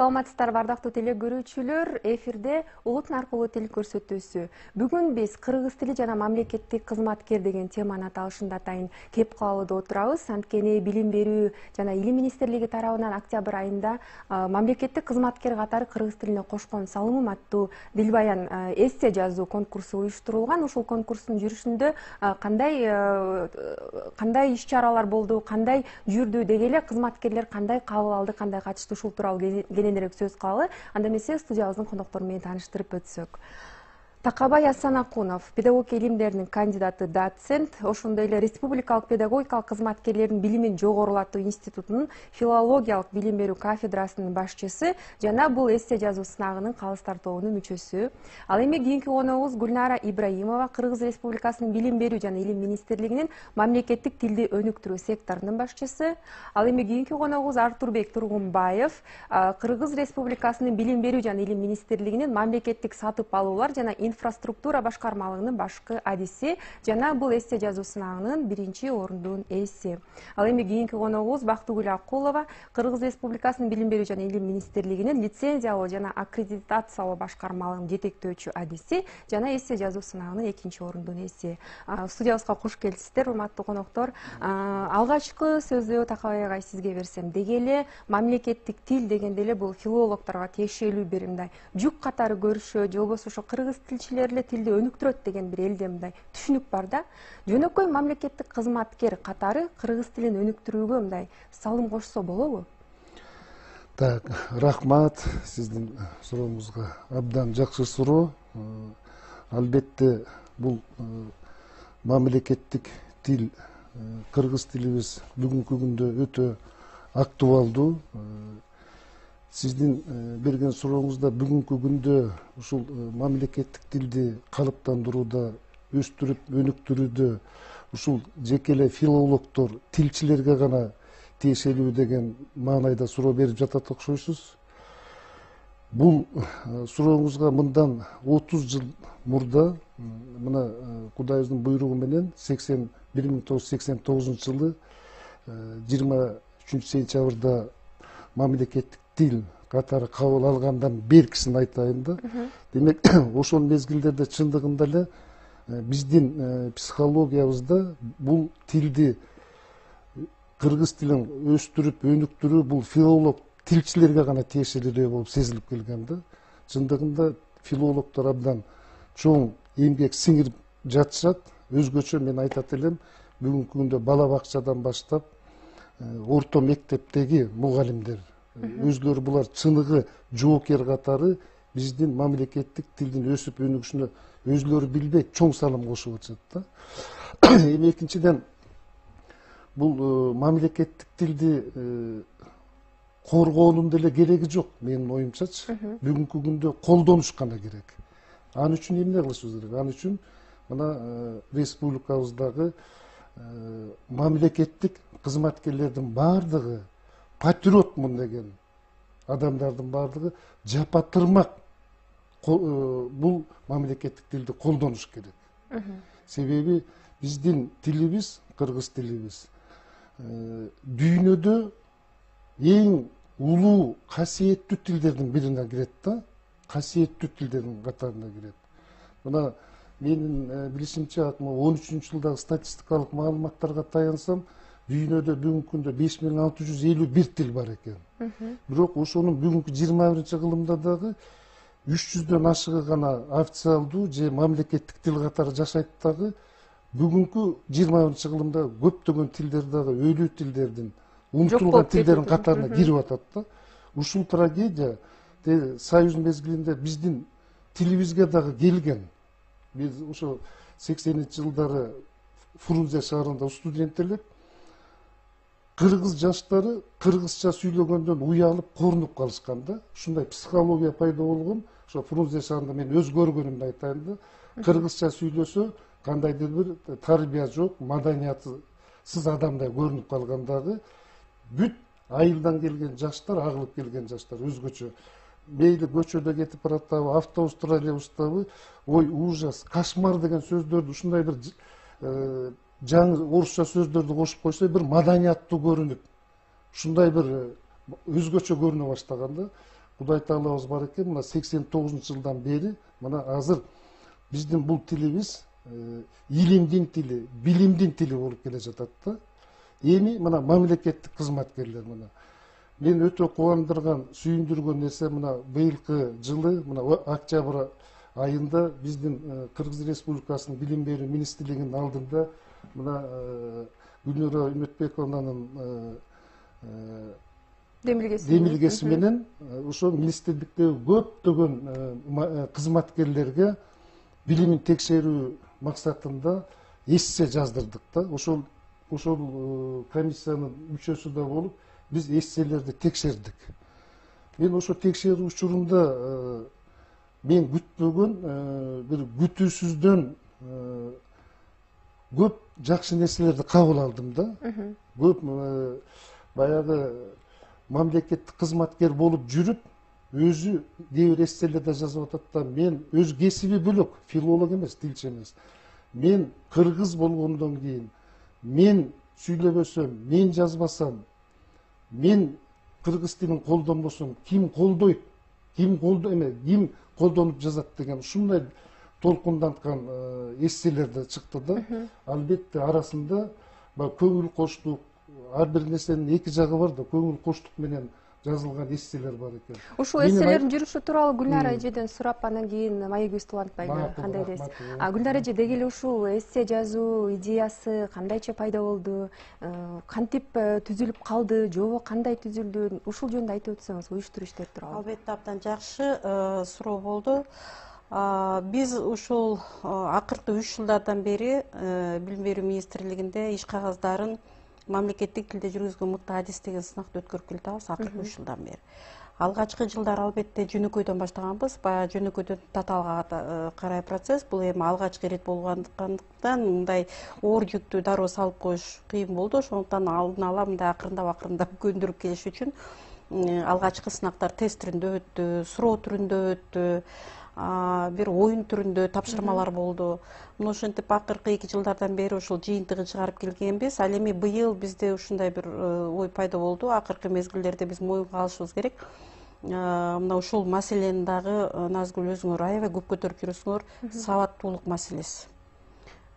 Саламатсыздарбы ардактуу теле көрүүчүлөр, эфирде улутун аркылуу тил көрсөтүүсү. Бүгүн биз кыргыз тили жана мамлекеттик кызматкер деген теманын аталышында атайын кеп калууда отурабыз. Анткени билим берүү жана илим министрлиги тарабынан октябрь айында мамлекеттик кызматкер катары кыргыз тилине кошкон салымым аттуу дилбаян эссе жазуу конкурсу уюштурулган. Ушул конкурстун жүрүшүндө кандай иш-чаралар болду, кандай жүрдү деги эле кызматкерлер кандай кабыл алды, кандай катышты, ушул тууралуу кененирээк сөз кылалы. Анда эмесе студиябыздын кондоктору менен тааныштырып өтсөк. Такабай Асан Акунов, педагогика илимдеринин кандидаты, доцент, ошондой эле Республикалык педагогикалык кызматкерлердин билимин жогорулатуу институтунун филологиялык билим берүү кафедрасынын башчысы жана бул эссе жазуу сынагынын калыстар тобунун мүчөсү. Ал эми кийинки коногубуз Гүлнара Ибраимова, Кыргыз Республикасынын билим берүү жана илим министрлигинин мамлекеттик тилди өнүктүрүү секторунун башчысы. Ал эми кийинки коногубуз Артурбек Тургунбаев, Кыргыз Республикасынын билим берүү жана илим министрлигинин мамлекеттик сатып алуулар жана инфраструктура башкармалыгынын башкы адиси жана бул эссе жазуу сынагынын 1-орундун ээси. Ал эми кийинки коногубуз Бактыгүл Акулова, Кыргыз Республикасынын билим берүү жана илим министрлигинин лицензиялоо жана аккредитациялоо башкармалыгынын жетектөөчү адиси жана эссе жазуу сынагынын 2-орундун ээси. Студиябызга кош келипсиздер, урматтуу коноктор. Алгачкы сөздү Такабай агай сизге берсем, деги эле мамлекеттик тил дегенде эле бул филологторго тиешелүү бир мындай жүк катары көрүшө, же болбосо ошо кыргыз тилчилер эле тилди өнүктүрөт деген бир элде мындай түшүнүк бар да. Жөнөкөй мамлекеттик кызматкер катары кыргыз тилин өнүктүрүүгө мындай салым кошсо болобу? Так, рахмат сиздин сурооңузга. Абдан жакшы суроо. Албетте бул мамлекеттик тил, кыргыз тилибиз бүгүнкү күндө өтө актуалдуу. Сиздин берген сурооңузда бүгүнкү күндө ушул мамлекеттик тилди калыптандырууда, өстүрүп, өнүктүрүүдө ушул жеке эле филологдор, тилчилерге гана тиешелүү деген маанайда суроо берип жатат окшойсуз. Бул сурооңузга мындан 30 жыл мурда, мына Кудайыбыздын буйругу менен 1989 жылы 23 сентябрда мамлекеттик тил катары кабыл алгандан беркисин айтайын да. Демек, ошол мезгилдерде чындыгында эле биздин психологиябызда бул тилди, кыргыз тилин өстүрүп, өнүктүрүү бул филолог тилчилерге гана тиешелүү болуп сезилип келген да. Чындыгында филологдор абдан чоң эмгек сиңирип жатышат. Өзгөчө мен айтат элем, бүгүнкү күндө бала бакчадан баштап орто мектептеги мугалимдер, өзлөрү булар чыныгы жоокер катары биздин мамлекеттик тилдин өсүп өнүгүшүнө өзлөрү билбей чоң салым кошуп атышат да. Эми экинчиден, бул мамлекеттик тилди коргоонун деле кереги жок, менин оюмчачы. Бүгүнкү күндө колдонуш гана керек. Ал үчүн эмне кылышыбыз керек? Ал үчүн мына республикабыздагы мамлекеттик кызматкерлердин баардыгы, патриотмун деген адамдардын баардыгы жапа-тырмак бул мамлекеттик тилди колдонуш керек. Себеби биздин тилибиз, кыргыз тилибиз дүйнөдө эң улуу касиеттүү тилдердин бирине кирет да, касиеттүү тилдердин катарына кирет. Мына менин билишимче 2013 жылдагы статистикалык маалыматтарга таянсам, дүйнөдө бүгүнкү күндө 5651 тил бар экен. Бирок ошонун бүгүнкү 21-кылымда дагы 300дөн ашыгы гана официалдуу же мамлекеттик тил катары жашайт дагы. Бүгүнкү 21-кылымда көптөгөн тилдер дагы өлүү тилдердин, унутулган тилдердин катарына кирип атат да. Ушул трагедия Союз мезгилинде биздин тилибизге дагы келген. Биз ошо 80-жылдары Фрунзе шаарында студент элек, кыргыз жаштары кыргызча сүйлөгөндөн уялып, корунуп калышкан да. Ушундай психология пайда болгон. Ошо Фрунзе шаарында мен өз көргөнүмдү айтайын да. Кыргызча сүйлөсө кандайдыр бир тарбия жок, маданиятсыз адамдай көрүнүп калгандагы бүт айылдан келген жаштар, агылып келген жаштар өзгөчө. Мейли көчөдө кетип бараттабы, автобустар айылыбыздабы, ой, ужас, кошмар деген сөздөрдү, ушундай бир жаңы орусча сөздөрдү кошуп койсо, бир маданияттуу көрүнүп, ушундай бир өзгөчө көрүнө баштаганда, Кудай Таалабыз бар экен, мына 89-жылдан бери мына азыр биздин бул тилибиз илимдин тили, билимдин тили болуп келе жатат да. Эми мына мамлекеттик кызматкерлер мына мен өтө кубандырган, сүйүндүргөн нерсе мына быйылкы жылы мына октябрь айында биздин Кыргыз Республикасынын билим берүү министрлигинин алдында мына Гүлнара Үмүтбековнанын демилгеси менен ошо министрликтеги көптөгөн кызматкерлерге билимин текшерүү максатында эссе жаздырдык да. Ошол комиссиянын мүчөсү да болуп, биз эсселерди текшердик. Мен ошо текшерүү учурунда мен күтпөгөн бир күтүүсүздөн көп жакшы нерселерди кабыл алдым да. Көп баягы мамлекеттик кызматкер болуп жүрүп, өзү кээ бир эсселерде жазып атат да, мен өз кесиби бөлөк, филолог эмес, тилчи эмес. Мен кыргыз болгондон кийин, мен сүйлөбөсөм, мен жазбасам, мен кыргыз тилин колдонбосом, ким колдойт, ким колдонуп жазат деген ушундай толкунданткан эсселер да чыкты да. Албетте арасында көңүл коштук, ар бир нерсенин эки жагы бар да, көңүл коштук менен жазылган эсселер бар экен. Ушул эсселердин жүрүшү тууралуу Гүлнара эжеден сурап, анан кийин маегибизди улантпайлы, кандай дейсиз? Гүлнара эже, деги эле ушул эссе жазуу идеясы кандайча пайда болду? Кантип түзүлүп калды, жобо кандай түзүлдү? Ушул жөнүндө айтып өтсөңүз, уюштуруу иштери тууралуу. Албетте, абдан жакшы суроо болду. Биз ушул акыркы 3 жылдардан бери билим берүү министрлигинде иш кагаздарын мамлекеттик тилде жүргүзгөн мыкты адис деген сынакты өткөрүп келатабыз акыркы 3 жылдан бери. Алгачкы жылдар албетте жөнөкөйдөн баштаганбыз. Баягы жөнөкөйдөн татаалга карай процесс. Бул эми алгачкы ирет болгондуктан мындай оор жүктү дароо салып коюш кыйын болду. Ошондуктан алдын ала мындай акырындап көндүрүп келиш үчүн алгачкы сынактар тест түрүндө өттү, суроо түрүндө өттү, бир оюн түрүндө тапшырмалар болду. Мына ошентип акыркы 2 жылдардан бери ушул жыйынтыгын чыгарып келгенбиз. Ал эми быйыл бизде ушундай бир ой пайда болду. Акыркы мезгилдерде биз моюнга алышыбыз керек. Мына ушул маселени дагы Назгүл өзүңөр аябай көп көтөрүп жүрөсүңөр, сабаттуулук маселеси.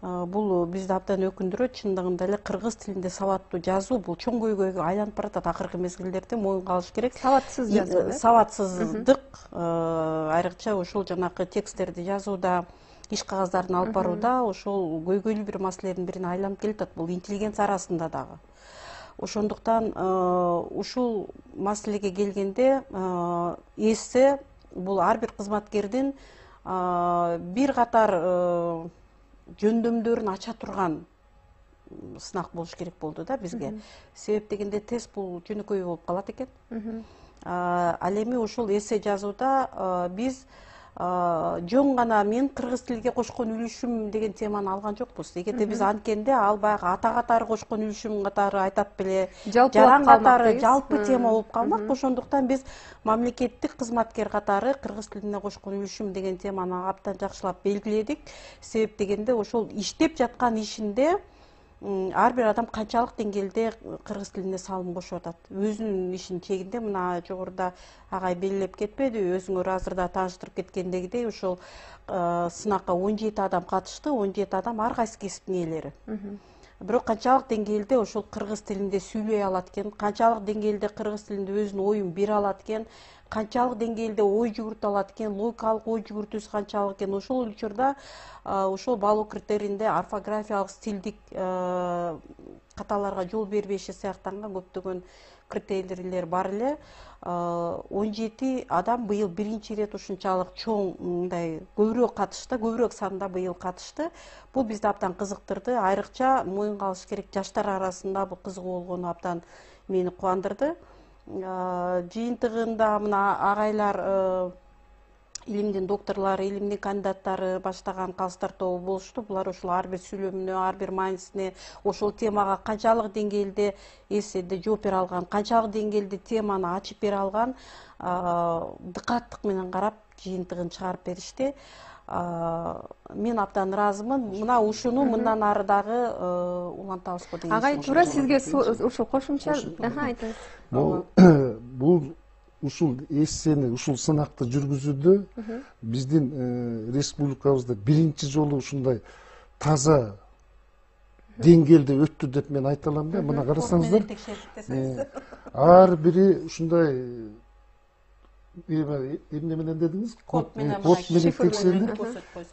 Бул бизди абдан өкүндүрөт. Чындыгында эле кыргыз тилинде сабаттуу жазуу бул чоң көйгөйгө айланып баратат. Акыркы мезгилдерде моюнга алыш керек. Сабатсыз жазуу, сабатсыздык айрыкча ушул жанакы тексттерди жазууда, иш кагаздарын алып барууда ошол көйгөйлүү бир маселенин бирине айланып келатат. Бул интеллигенция арасында дагы. Ошондуктан ушул маселеге келгенде эссе бул ар бир кызматкердин бир катар жөндөмдөрүн ача турган сынак болуш керек болду да бизге. Себеп дегенде тест бул жөнөкөй болуп калат экен. Ал эми ушул эссе жазууда биз жөн гана мен кыргыз тилге кошкон үлүшүм деген теманы алган жокпуз. Эгерде биз анткенде ал баягы ата катары кошкон үлүшүм катары айтат беле, жаран катары жалпы тема болуп калмак. Ошондуктан биз мамлекеттик кызматкер катары кыргыз тилине кошкон үлүшүм деген теманы абдан жакшылап белгиледик. Себеп дегенде ошол иштеп жаткан ишинде ар бир адам канчалык деңгээлде кыргыз тилине салым кошуп атат. Өзүнүн ишинин чегинде мына жогоруда агай белгилеп кетпеди, өзүңөр азыр да тааныштырып кеткендегидей ушул сынакка 17 адам катышты, 17 адам ар кайсы кесиптин ээлери. Бирок канчалык деңгээлде ошол кыргыз тилинде сүйлөй алат экен, канчалык деңгээлде кыргыз тилинде өзүнүн оюн бере алат экен, канчалык деңгээлде ой жүгүртө алат экен, логикалык ой жүгүртүүсү канчалык экен, ошол учурда ошол баалоо критерийинде орфографиялык, стилдик каталарга жол бербеши сыяктанган көптөгөн критерийлер бар эле. 17 адам быйыл биринчи ирет ушунчалык чоң мындай көбүрөөк катышты, көбүрөөк санда быйыл катышты. Бул бизди абдан кызыктырды. Айрыкча моюнга алыш керек, жаштар арасында бул кызыгуу болгону абдан мени кубандырды. Жыйынтыгында мына агайлар илимдин докторлору, илимдин кандидаттары баштаган калыстар тобу болушту. Булар ошол ар бир сүйлөмүнө, ар бир маанисине, ошол темага канчалык деңгээлде эсседе жооп бере алган, канчалык деңгээлде теманы ачып бере алган, дыкаттык менен карап жыйынтыгын чыгарып беришти. Мен абдан ыраазымын. Мына ушуну мындан ары дагы улантабыз го деген. Агай, туура сизге ушул кошумча айтыңыз. Бул ушул эссени, ушул сынакты жүргүзүүдө биздин республикабызда биринчи жолу ушундай таза деңгээлде өттү деп мен айта алам да. Мына карасаңыздар, ар бири ушундай эмне менен дедиңиз? Код менен текшерилип,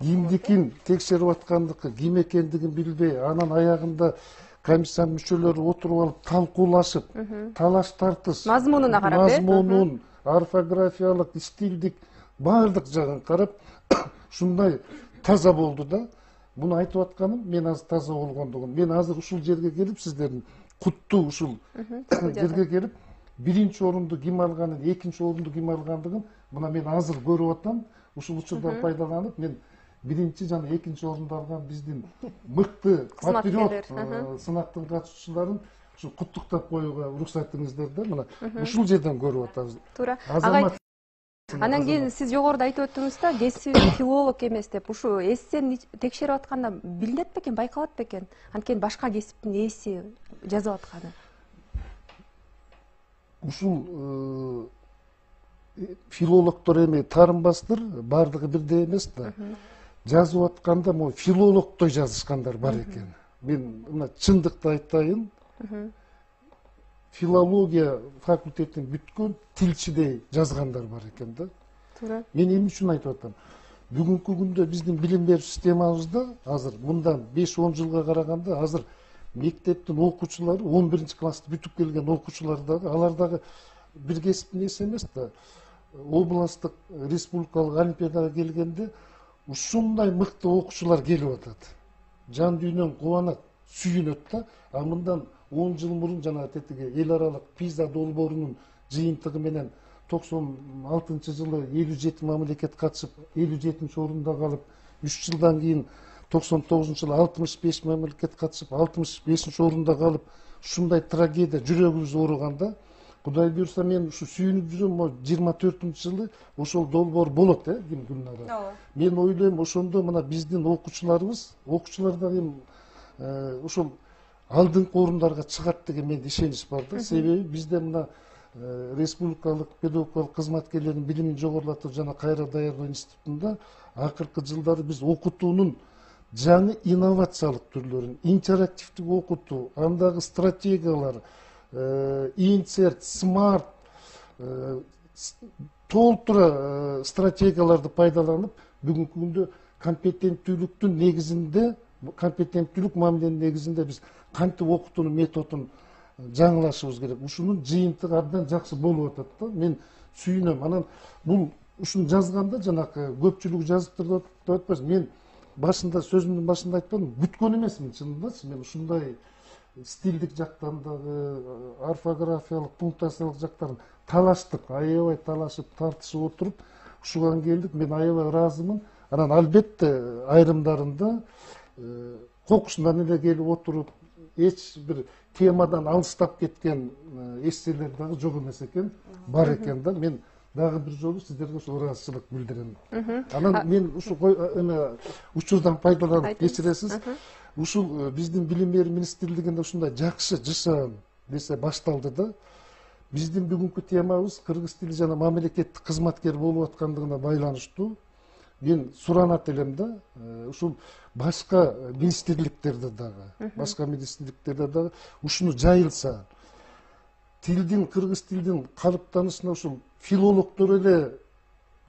кимдикин текшерип аткандыкы, ким экендигин билбей, анан аягында комиссия мүчөлөрү отуруп алып талкуулашып, талаш тартыш, мазмунуна карап, мазмунун, орфографиялык, стилдик баардык жагын карап, ушундай таза болду да. Буну айтып атканым, мен азыр таза болгондугун. Мен азыр ушул жерге келип, сиздердин куттуу ушул жерге келип, биринчи орунду ким алганын, экинчи орунду ким алгандыгын мына мен азыр көрүп атам. Ушул учурдан пайдаланып, мен биринчи жана экинчи орунду алган биздин мыкты патриот сынактын катышуучуларын ушу куттуктап коюуга уруксат этиңиздер да. Мына ушул жерден көрүп атабыз. Туура. Анан кийин сиз жогоруда айтып өттүңүз да, кесиби филолог эмес деп. Ушу эссени текшерип атканда билинет бекен, байкалат бекен? Анткени башка кесиптин ээси жазып атканы. Ушул филологдор эми таарынбастыр, баардыгы бирдей эмес да. Жазып атканда могу филологдой жазышкандар бар экен. Мен мына чындыкты айтайын, филология факультетин бүткөн тилчидей жазгандар бар экен да. Туура. Мен эмне үчүн айтып атам? Бүгүнкү күндө биздин билим берүү системабызда азыр мындан 5-10 жылга караганда азыр мектептин окуучулары 11-классты бүтүп келген окуучулар дагы, алар дагы бир кесиптин ээси эмес да. Областтык, республикалык олимпиадага келгенде ушундай мыкты окуучулар келип атат. Жан дүйнөң кубанат, сүйүнөт да. А мындан 10 жыл мурун жана тетиги эл аралык PISA долбоорунун жыйынтыгы менен 96-жылы 57 мамлекет катышып, 57-чи орунда калып, 3 жылдан кийин 99-жылы 65 мамлекет катышып, 65-чи орунда калып, ушундай трагедия жүрөгүбүз ооруганда, Кудай буйрса мен ушу сүйүнүп жүрөм, 24-жылы ошол долбоор болот, ким күнара. Мен ойлойм, ошондо мына биздин окуучулар дагы ошол алдыңкы орундарга чыгат деген менде ишенич бар да. Себеби бизде мына республикалык педагогикалык кызматкерлердин билимин жогорулатуу жана кайра даярдоо институтунда акыркы жылдары биз окутуунун жаңы инновациялык түрлөрүн, интерактивдик окутуу, андагы стратегиялар, инсерт, смарт, толтура стратегияларды пайдаланып, бүгүнкү күндө компетенттүүлүктүн негизинде, компетенттүүлүк мамиленин негизинде биз кантип окутуунун методун жаңылашыбыз керек. Ушунун жыйынтыгы абдан жакшы болуп атат да. Мен сүйүнөм. Анан бул ушуну жазганда жанакы көпчүлүгү жазыптыр деп атпайсыз. Мен башында сөзүмдүн башында айтканым, бүткөн эмесмин чынындачы. Мен ушундай стилдик жактан дагы, орфографиялык, пунктуациялык жактарын талаштык, аябай талашып, тартышып отуруп, ушуга келдик. Мен аябай ыраазымын. Анан албетте айрымдарында кокусунан эле келип отуруп, эч бир темадан алыстап кеткен эсселер дагы жок эмес экен, бар экен да. Мен дагы бир жолу сиздерге ушул ыраазычылык билдирем. Анан мен ушул учурдан пайдаланып кечиресиз, ушул биздин билим берүү министрлигинде ушундай жакшы ЖШ десе башталды да. Биздин бүгүнкү темабыз кыргыз тили жана мамлекеттик кызматкер болуп аткандыгына байланыштуу. Мен суранат элем да, ушул башка министрликтерде дагы, ушуну жайылса, тилдин, кыргыз тилдин калыптанышына ушул филологдор эле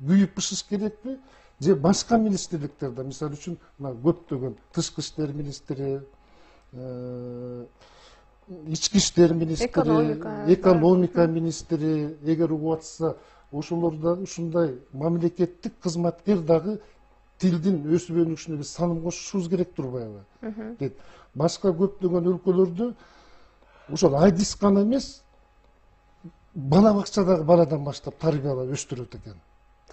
күйүп бышыш керекпи? Же башка министрликтерде, мисалы үчүн, көптөгөн тышкы иштер министри, ички иштер министри, экономика министри, эгер угуп атса, ошолор дагы ушундай мамлекеттик кызматкер дагы тилдин өсүп өнүгүшүнө биз саным кошушубуз керек турбайбы? Дейт. Башка көптөгөн өлкөлөрдө ошол айдис гана эмес, бала бакчадагы баладан баштап тарбиялап өстүрөт экен.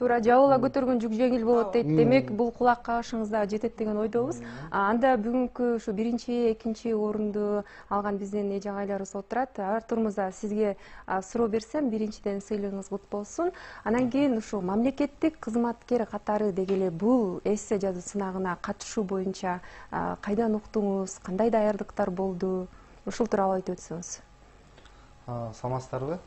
Туура, жабыла көтөргөн жүк жеңил болот дейт. Демек, бул кулак кагышыңызда жетет деген ойдобуз. Анда бүгүнкү ушу биринчи, экинчи орунду алган биздин эже агайларыбыз отурат. Артур мырза, сизге суроо берсем, биринчиден сыйлыгыңыз кут болсун. Анан кийин ушу мамлекеттик кызматкер катары дегеле бул эссе жазуу сынагына катышуу боюнча кайдан уктуңуз, кандай даярдыктар болду? Ушул тууралуу айтып өтсөңүз. Саламатсыздарбы?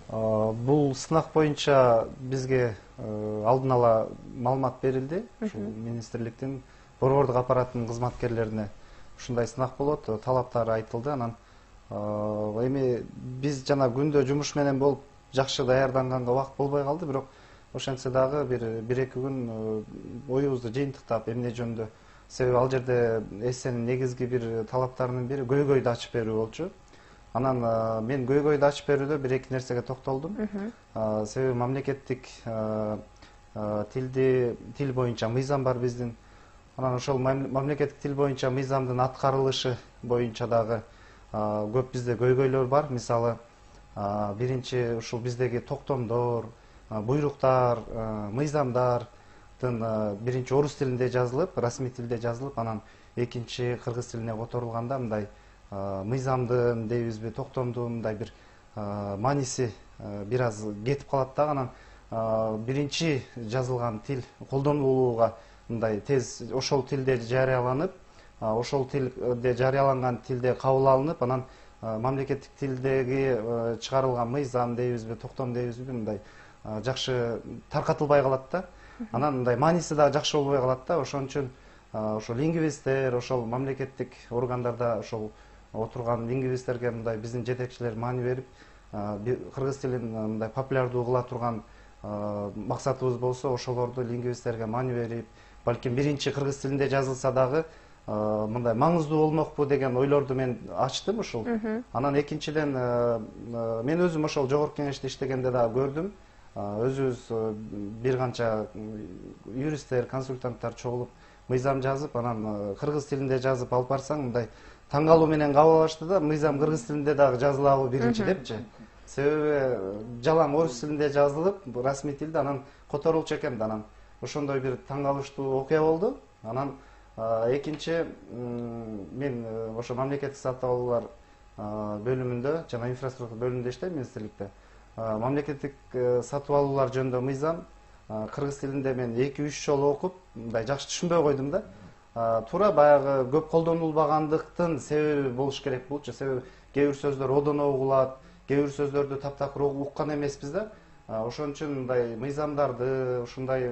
Бул сынак боюнча бизге алдын ала маалымат берилди. Ушул министрликтин борбордук аппараттын кызматкерлерине ушундай сынак болот, талаптары айтылды. Анан эми биз жана күндө жумуш менен болуп жакшы даярданганга убакыт болбой калды, бирок ошентсе дагы бир эки күн оюбузду жыйынтыктап эмне жөнүндө, себеби ал жерде эссенин негизги бир талаптарынын бири көйгөйдү ачып берүү болчу. Анан мен көйгөйдү ачып берүүдө бир эки нерсеге токтолдум. Себеби мамлекеттик тил боюнча мыйзам бар биздин. Анан ошол мамлекеттик тил боюнча мыйзамдын аткарылышы боюнча дагы көп бизде көйгөйлөр бар. Мисалы, биринчи ушул биздеги токтомдор, буйруктар, мыйзамдардын биринчи орус тилинде жазылып, расмий тилде жазылып, анан экинчи кыргыз тилине которулганда мындай мыйзамдын дейбизби, токтомдун мындай бир мааниси бир аз кетип калат да. Анан биринчи жазылган тил колдонулууга мындай тез ошол тилде жарыяланып, ошол тилде жарыяланган тилде кабыл алынып, анан мамлекеттик тилдеги чыгарылган мыйзам дейбизби, токтом дейбизби, мындай жакшы таркатылбай калат да. Анан мындай мааниси да жакшы болбой калат да. Ошон үчүн ошол лингвисттер, ошол мамлекеттик органдарда ошол отурган лингвисттерге мындай биздин жетекчилер маани берип, кыргыз тилин мындай популярдуу кыла турган максатыбыз болсо, ошолорду лингвисттерге маани берип, балким биринчи кыргыз тилинде жазылса дагы мындай маңыздуу болмокпу деген ойлорду мен ачтым ушул. Анан экинчиден мен өзүм ошол жогорку кеңеште иштегенде дагы көрдүм. Өзүбүз бир канча юристтер, консультанттар чогулуп мыйзам жазып, анан кыргыз тилинде жазып алып барсаң, мындай таң калуу менен кабыл алышты да, мыйзам кыргыз тилинде дагы жазылабы биринчи депчи. Себеби жалаң орус тилинде жазылып, расмий тилде анан которулчу экен да. Анан ошондой бир таң калыштуу окуя болду. Анан экинчи мен ошо мамлекеттик сатып алуулар бөлүмүндө жана инфраструктура бөлүмүндө иштейм, министрликте. Мамлекеттик сатып алуулар жөнүндө мыйзам кыргыз тилинде мен 2-3 жолу окуп, мындай жакшы түшүнбөй койдум да. Туура баягы көп колдонулбагандыктын себеби болуш керек болчу. Себеби кээ бир сөздөр одоно угулат, кээ бир сөздөрдү таптакыр уккан эмеспиз да. Ошон үчүн мындай мыйзамдарды, ушундай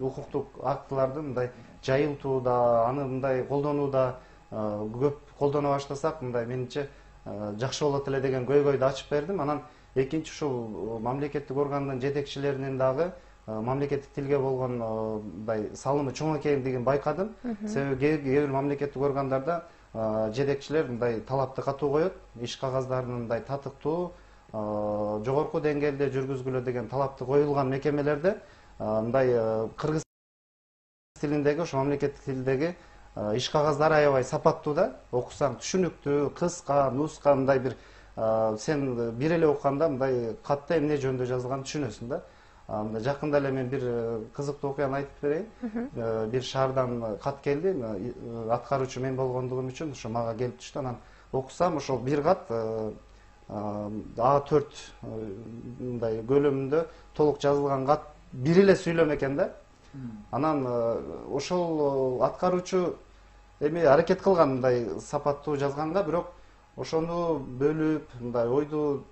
укуктук актыларды мындай жайылтууда, аны мындай колдонууда көп колдоно баштасак, мындай менимче жакшы болот эле деген көйгөйдү ачып бердим. Анан экинчи ушул мамлекеттик органдын жетекчилеринин дагы мамлекеттик тилге болгон мындай салымы чоң экендигин байкадым. Себеби кээ бир мамлекеттик органдарда жетекчилер мындай талапты катуу коет, иш кагаздарын мындай татыктуу, жогорку деңгээлде жүргүзгүлө деген талапты коюлган мекемелерде мындай кыргыз тилиндеги, ошо мамлекеттик тилдеги иш кагаздары аябай сапаттуу да. Окусаң түшүнүктүү, кыска, нуска, мындай бир сен бир эле окуганда мындай катта эмне жөнүндө жазылганын түшүнөсүң да. Жакында эле мен бир кызыктуу окуяны айтып берейин. Бир шаардан кат келди, аткаруучу мен болгондугум үчүн ошо мага келип түштү. Анан окусам, ошол бир кат А4 мындай көлөмүндө толук жазылган кат бир эле сүйлөм экен да. Анан ошол аткаруучу эми аракет кылган мындай сапаттуу жазганга, бирок ошону бөлүп, мындай ойду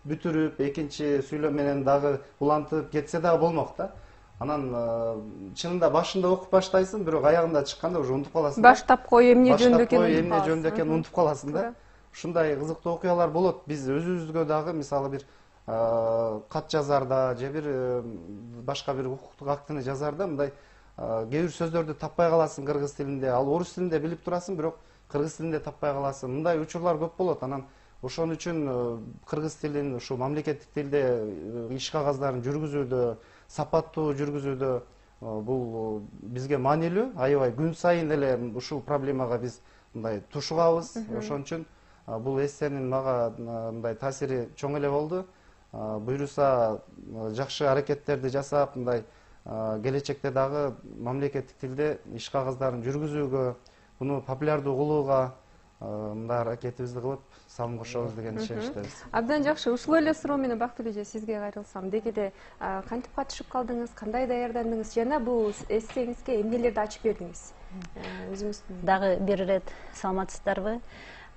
бүтүрүп, экинчи сүйлөм менен дагы улантып кетсе дагы болмок да. Анан чынында башында окуп баштайсың, бирок аягында чыкканда уже унутуп каласың. Баштапкы эмне жөнүндө экенин унутуп каласың да. Ушундай кызыктуу окуялар болот. Биз өзүбүзгө дагы мисалы бир кат жазарда же бир башка бир укуктук актыны жазарда мындай кээ бир сөздөрдү таппай каласың кыргыз тилинде, ал орус тилинде билип турасың, бирок кыргыз тилинде таппай каласың. Мындай учурлар көп болот. Анан ошон үчүн кыргыз тилин ушул мамлекеттик тилде иш кагаздарын жүргүзүүдө, сапаттуу жүргүзүүдө бул бизге маанилүү. Аябай күн сайын эле ушул проблемага биз мындай тушугабыз. Ошон үчүн бул эссенин мага мындай таасири чоң эле болду. Буйруса жакшы аракеттерди жасап, мындай келечекте дагы мамлекеттик тилде иш кагаздарын жүргүзүүгө, буну популярдуу кылууга мындай аракетибизди кылып салым кошобуз деген ишеничтебиз. Абдан жакшы. Ушул эле суроо менен Бактылуу эже сизге кайрылсам, дегеде кантип катышып калдыңыз, кандай даярдандыңыз жана бул эссеңизге эмнелерди ачып бердиңиз? Өзүңүз дагы бир ирет саламатсыздарбы?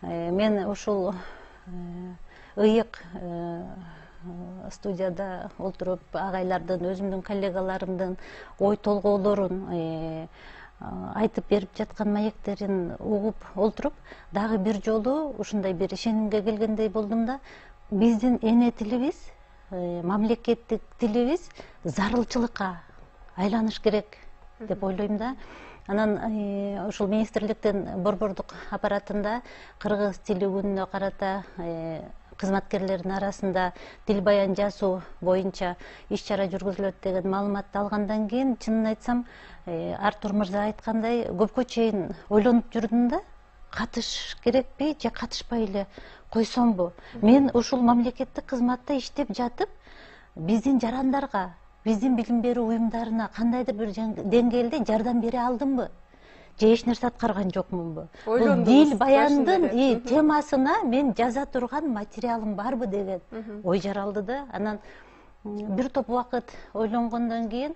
Мен ушул ыйык студияда отуруп агайлардын, өзүмдүн коллегаларымдын ой толгоолорун айтып берип жаткан маектерин угуп отуруп, дагы бир жолу ушундай бир ишенимге келгендей болдум да, биздин эне тилибиз, мамлекеттик тилибиз зарылчылыкка айланыш керек деп ойлойм да. Анан ушул министрликтин борбордук аппаратында кыргыз тили күнүнө карата кызматкерлердин арасында тил баян жазуу боюнча иш чара жүргүзүлөт деген маалыматты алгандан кийин, чынын айтсам, Артур мырза айткандай, көпкө чейин ойлонуп жүрдүм да, катышыш керекпи же катышпай эле койсомбу. Мен ушул мамлекеттик кызматта иштеп жатып, биздин жарандарга, биздин билим берүү уюмдарына кандайдыр бир деңгээлде жардам бере алдымбы же эч нерсе аткарган жокмунбу? Бул дил баяндын темасына мен жаза турган материалым барбы деген ой жаралды да. Анан бир топ убакыт ойлонгондон кийин,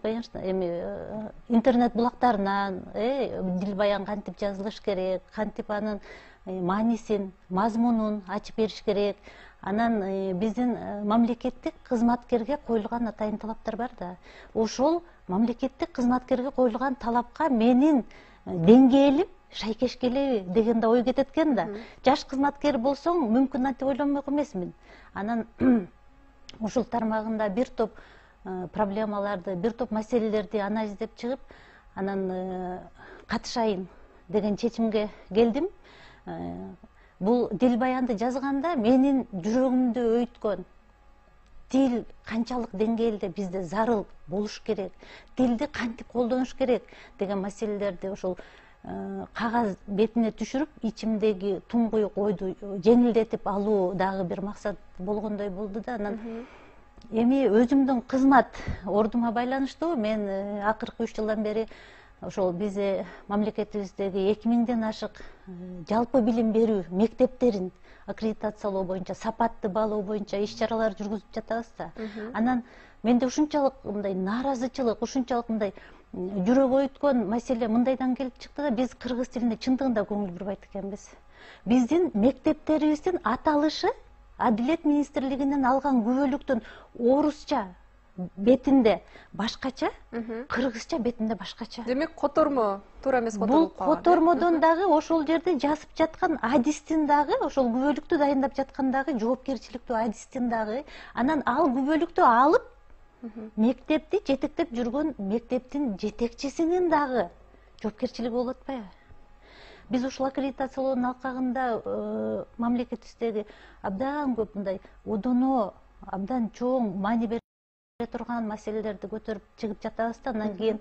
конечно, эми интернет булактарынан дил баян кантип жазылыш керек, кантип анын маанисин, мазмунун ачып бериш керек. Анан биздин мамлекеттик кызматкерге коюлган атайын талаптар бар да. Ошол мамлекеттик кызматкерге коюлган талапка менин деңгээлим шайкеш келеби деген да ой кетет экен да. Жаш кызматкер болсоң, мүмкүн антип ойлонмок эмесмин. Анан ушул тармагында бир топ проблемаларды, бир топ маселелерди анализдеп чыгып, анан катышайын деген чечимге келдим. Бул дил баянды жазганда менин жүрөгүмдү өйткөн, тил канчалык деңгээлде бизде зарыл болуш керек, тилди кантип колдонуш керек деген маселелерди ошол кагаз бетине түшүрүп, ичимдеги туңгуюк ойду жеңилдетип алуу дагы бир максат болгондой болду да. Анан эми өзүмдүн кызмат ордума байланыштуу мен акыркы 3 жылдан бери ошол биз мамлекетибиздеги 2000ден ашык жалпы билим берүү мектептерин аккредитациялоо боюнча, сапатты баалоо боюнча иш чаралар жүргүзүп жатабыз да. Анан менде ушунчалык мындай нааразычылык, ушунчалык мындай жүрөк өйткөн маселе мындайдан келип чыкты да, биз кыргыз тилине чындыгында көңүл бурбайт экенбиз. Биздин мектептерибиздин аталышы Адилет министрлигинен алган күбөлүктүн орусча бетинде башкача, кыргызча бетинде башкача. Демек котормо туура эмес Бул которуп калган. котормодон дагы ошол жерде жазып жаткан адистин дагы, ошол күбөлүктү дайындап жаткандагы жоопкерчиликтүү адистин дагы, анан ал күбөлүктү алып мектепти жетектеп жүргөн мектептин жетекчисинин дагы жоопкерчилиги болуп атпайбы? Биз ушул аккредитациялоонун алкагында мамлекетибиздеги абдан көп мындай одоно, абдан чоң маани бере турган маселелерди көтөрүп чыгып жатабыз да. Андан кийин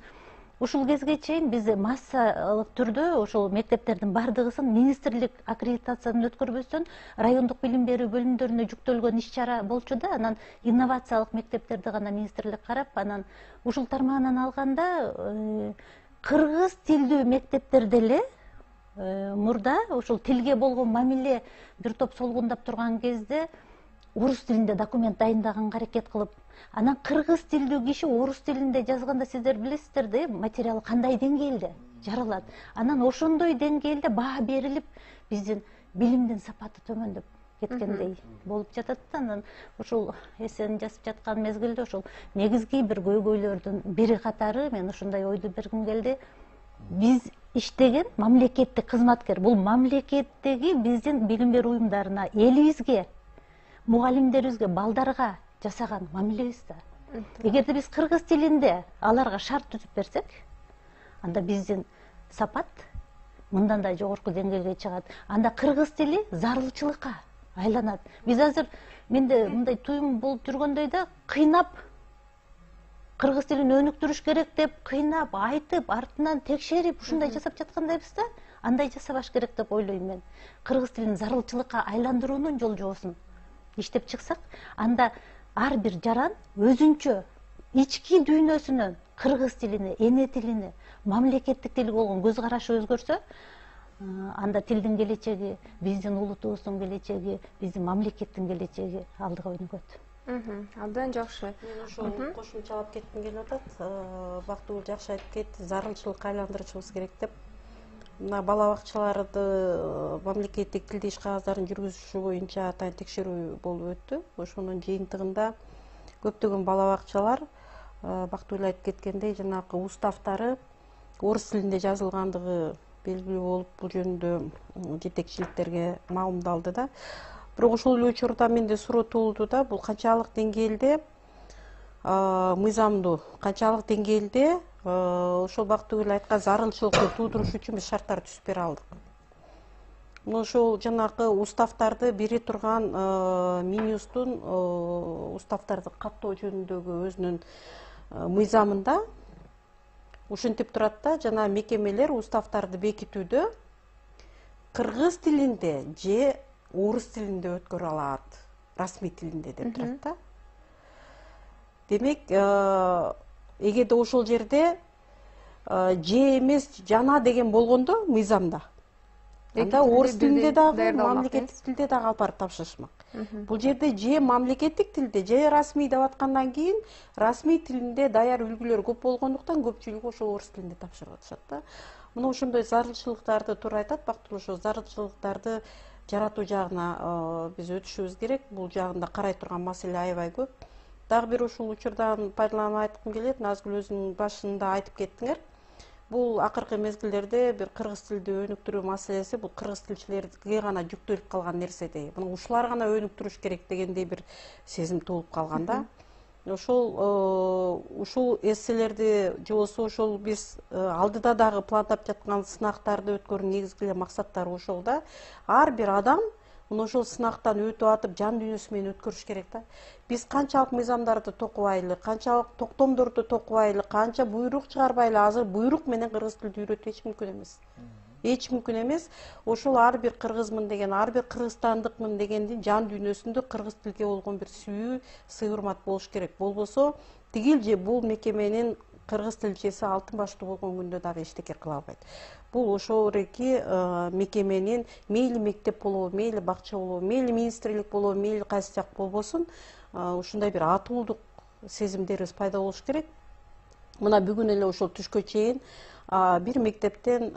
ушул кезге чейин биз массалык түрдө ошол мектептердин бардыгысын министрлик аккредитациядан өткөрбөстөн райондук билим берүү бөлүмдөрүнө жүктөлгөн иш чара болчу да. Анан инновациялык мектептерди гана министрлик карап, анан ушул тармагынан алганда кыргыз тилдүү мектептерде эле мурда ушул тилге болгон мамиле бир топ солгундап турган кезде орус тилинде документ дайындаганга аракет кылып, анан кыргыз тилдүү киши орус тилинде жазганда сиздер билесиздер да, материал кандай деңгээлде жаралат. Анан ошондой деңгээлде баа берилип, биздин билимдин сапаты төмөндөп кеткендей болуп жатат да. Анан ушул эссени жазып жаткан мезгилде ошол негизги бир көйгөйлөрдүн бири катары мен ушундай ойду бергим келди. Биз иштеген мамлекеттик кызматкер, бул мамлекеттеги биздин билим берүү уюмдарына, элибизге, мугалимдерибизге, балдарга жасаган мамилебиз да. Эгерде биз кыргыз тилинде аларга шарт түзүп берсек, анда биздин сапат мындан да жогорку деңгээлге чыгат. Анда кыргыз тили зарылчылыкка айланат. Биз азыр менде мындай туюм болуп жүргөндөй да, кыйнап кыргыз тилин өнүктүрүш керек деп кыйнап, айтып, артынан текшерип ушундай жасап жаткандайбыз да. Андай жасабаш керек деп ойлойм мен. Кыргыз тилин зарылчылыкка айландыруунун жол жобосун иштеп чыксак, анда ар бир жаран өзүнчө ички дүйнөсүнөн кыргыз тилине, эне тилине, мамлекеттик тилге болгон көз карашы өзгөрсө, анда тилдин келечеги, биздин улутубуздун келечеги, биздин мамлекеттин келечеги алдыга өнүгөт. Абдан жакшы. Мен ошол кошумчалап кетким келип атат. Бактыгүл жакшы айтып кетти, зарылчылыкка айландырышыбыз керек деп. мына бала бакчаларды мамлекеттик тилде иш кагаздарынын жүргүзүшү боюнча атайын текшерүү болуп өттү. Ошонун жыйынтыгында көптөгөн бала бакчалар Бактыгүл айтып кеткендей жанагы уставтары орус тилинде жазылгандыгы белгилүү болуп, бул жөнүндө жетекчиликтерге маалымдалды да. Бирок ошол эле учурда менде суроо туулду да, бул канчалык деңгээлде мыйзамдуу, канчалык деңгээлде ошол Бактыгүл айткан зарылчылыкты туудуруш үчүн биз шарттар түзүп бере алдык. Ошол жанагы уставтарды бере турган Минюстун уставтарды каттоо жөнүндөгү өзүнүн мыйзамында ушинтип турат да, жана мекемелер уставтарды бекитүүдө кыргыз тилинде же орус тилинде өткөрө алат, расмий тилинде деп турат да. Демек, эгерде ошол жерде же эмес жана деген болгондо мыйзамда, анда орус тилинде дагы, мамлекеттик тилде дагы алып барып тапшырышмак. Бул жерде же мамлекеттик тилде, же расмий деп аткандан кийин расмий тилинде даяр үлгүлөр көп болгондуктан көпчүлүгү ошол орус тилинде тапшырып атышат да. Мына ошондой зарылчылыктарды туура айтат Бактыгүл, ошол зарылчылыктарды жаратуу жагына биз өтүшүбүз керек. Бул жагында карай турган маселе аябай көп. Дагы бир ушул учурдан пайдаланып айткым келет, Назгүл өзүнүн башында айтып кеттиңер. Бул акыркы мезгилдерде бир кыргыз тилди өнүктүрүү маселеси бул кыргыз тилчилерге гана жүктөлүп калган нерседей. Муну ушулар гана өнүктүрүш керек дегендей бир сезим туулуп калган да. Ушул эсселерди же болбосо ошол биз алдыда дагы пландап жаткан сынактарды өткөрүүнүн негизги эле максаттары ошол да. Ар бир адам ошол сынактан өтүп атып жан дүйнөсү менен өткөрүш керек да. Биз канчалык мыйзамдарды токубайлы, канчалык токтомдорду токубайлы, канча буйрук чыгарбайлы, азыр буйрук менен кыргыз тилди үйрөтүү эч мүмкүн эмес. Эч мүмкүн эмес. Ошол ар бир кыргызмын деген, ар бир кыргызстандыкмын дегендин жан дүйнөсүндө кыргыз тилге болгон бир сүйүү, сый-урмат болуш керек. Болбосо тигил же бул мекеменин кыргыз тилчеси алтын баштуу болгон күндө дагы эчтеке кыла албайт. Бул ошол эки мекеменин мейли мектеп болобу, мейли бакча болобу, мейли министрлик болобу, мейли кайсы жак болбосун, ушундай бир атуулдук сезимдерибиз пайда болуш керек. Мына бүгүн эле ошол түшкө чейин бир мектептен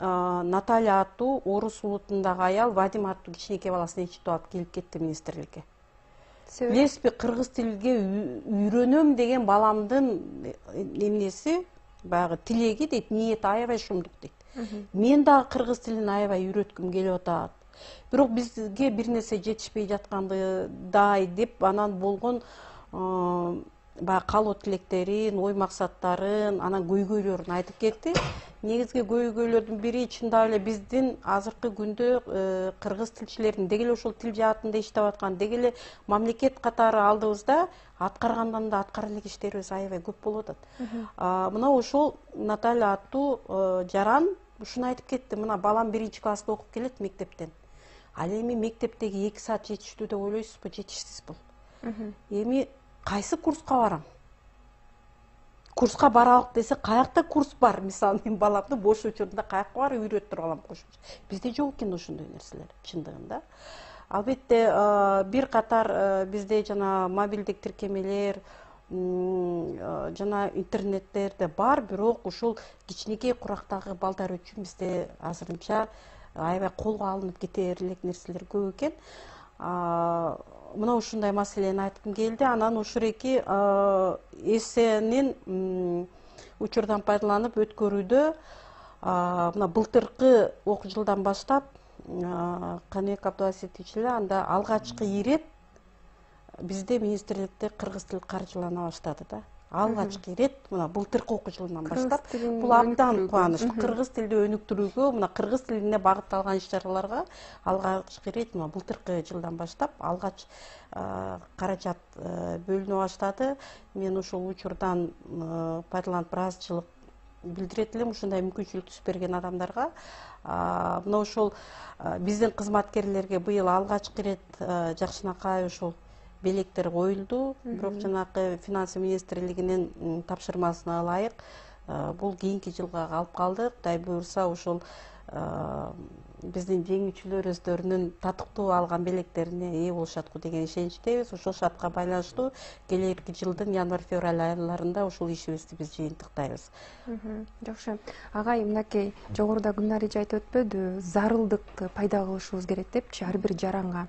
Наталья аттуу орус улутундагы аял Вадим аттуу кичинекей баласын ээрчитип алып келип кетти министрликке. Билесизби, кыргыз тилге үйрөнөм деген баламдын эмнеси, баягы тилеги дейт, ниети аябай шумдук дейт. Мен дагы кыргыз тилин аябай үйрөткүм келип атат. Бирок бизге бир нерсе жетишпей жаткандай деп, анан болгон баягы каалоо тилектерин, ой максаттарын, анан көйгөйлөрүн айтып кетти. Негизги көйгөйлөрдүн бири чындап эле биздин азыркы күндө кыргыз тилчилердин деги эле ошол тил жаатында иштеп аткан, деги эле мамлекет катары алдыбызда аткаргандан да аткара элек иштерибиз аябай көп болуп атат. Мына ошол Наталья аттуу жаран ушуну айтып кетти. Мына балам 1-класста окуп келет мектептен. Ал эми мектептеги 2 саат жетиштүү деп ойлойсузбу? Жетишсиз бул. Эми кайсы курска барам? Курска баралык десе, каякта курс бар? Мисалы, мен баламды бош учурунда каякка барып үйрөттүрүп алам кошумча. Бизде жок экен ошондой нерселер, чындыгында. Албетте, бир катар бизде жана мобилдик тиркемелер, жана интернеттерде бар, бирок ушул кичинекей курактагы балдар үчүн бизде азырынча аябай колго алынып кетер элек нерселер көп экен. Мына ушундай маселени айткым келди. Анан ушуреки эссенин учурдан пайдаланып өткөрүүдө мына былтыркы окуу жылдан баштап Каныбек Абдуласитович эле анда алгачкы ирет бизде министрликте кыргыз тили каржылана баштады да. Алгачкы ирет мына былтыркы окуу жылынан баштап бул абдан кубаныч. Кыргыз тилди өнүктүрүүгө, мына кыргыз тилине багытталган иш-чараларга алгачкы ирет мына былтыркы жылдан баштап алгач каражат бөлүнө баштады. Мен ошол учурдан пайдаланып ыраазычылык билдирет элем ушундай мүмкүнчүлүк түзүп берген адамдарга. Мына ошол биздин кызматкерлерге быйыл алгачкы ирет жакшынакай ошол белектер коюлду. Бирок жанагы финансы министрлигинин тапшырмасына ылайык бул кийинки жылга калып калды. Кудай буюрса ошол биздин жеңүүчүлөр өздөрүнүн татыктуу алган белектерине ээ болушат го деген ишеничтебиз. Ошол шартка байланыштуу келерки жылдын январь-февраль айларында ушул ишибизди биз жыйынтыктайбыз. Жакшы. Агай, мынакей жогоруда Гүлнар эже айтып өтпөдү, зарылдыкты пайда кылышыбыз керек депчи ар бир жаранга.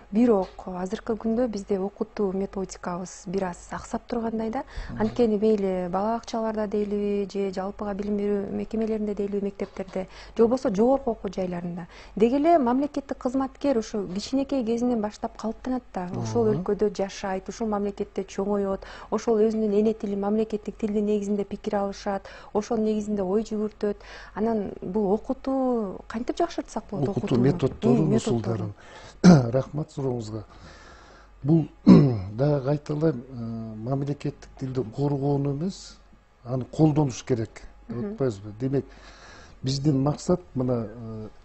Бирок азыркы күндө бизде окутуу методикабыз бир аз аксап тургандай да. Анткени мейли бала бакчаларда дейлиби, же жалпыга билим берүү мекемелеринде дейлиби, мектептерде, же болбосо жогорку окуу жайларында. Деги эле мамлекеттик кызматкер ушу кичинекей кезинен баштап калыптанат да. Ошол өлкөдө жашайт, ушул мамлекетте чоңоет, ошол өзүнүн эне тили мамлекеттик тилдин негизинде пикир алышат, ошол негизинде ой жүгүртөт. Анан бул окутуу кантип жакшыртсак болот? Окутуу методдорун, усулдарын. Рахмат сурооңузга. Бул дагы кайталайм, мамлекеттик тилди коргоону эмес, аны колдонуш керек. Атпайбызбы? Демек, биздин максат мына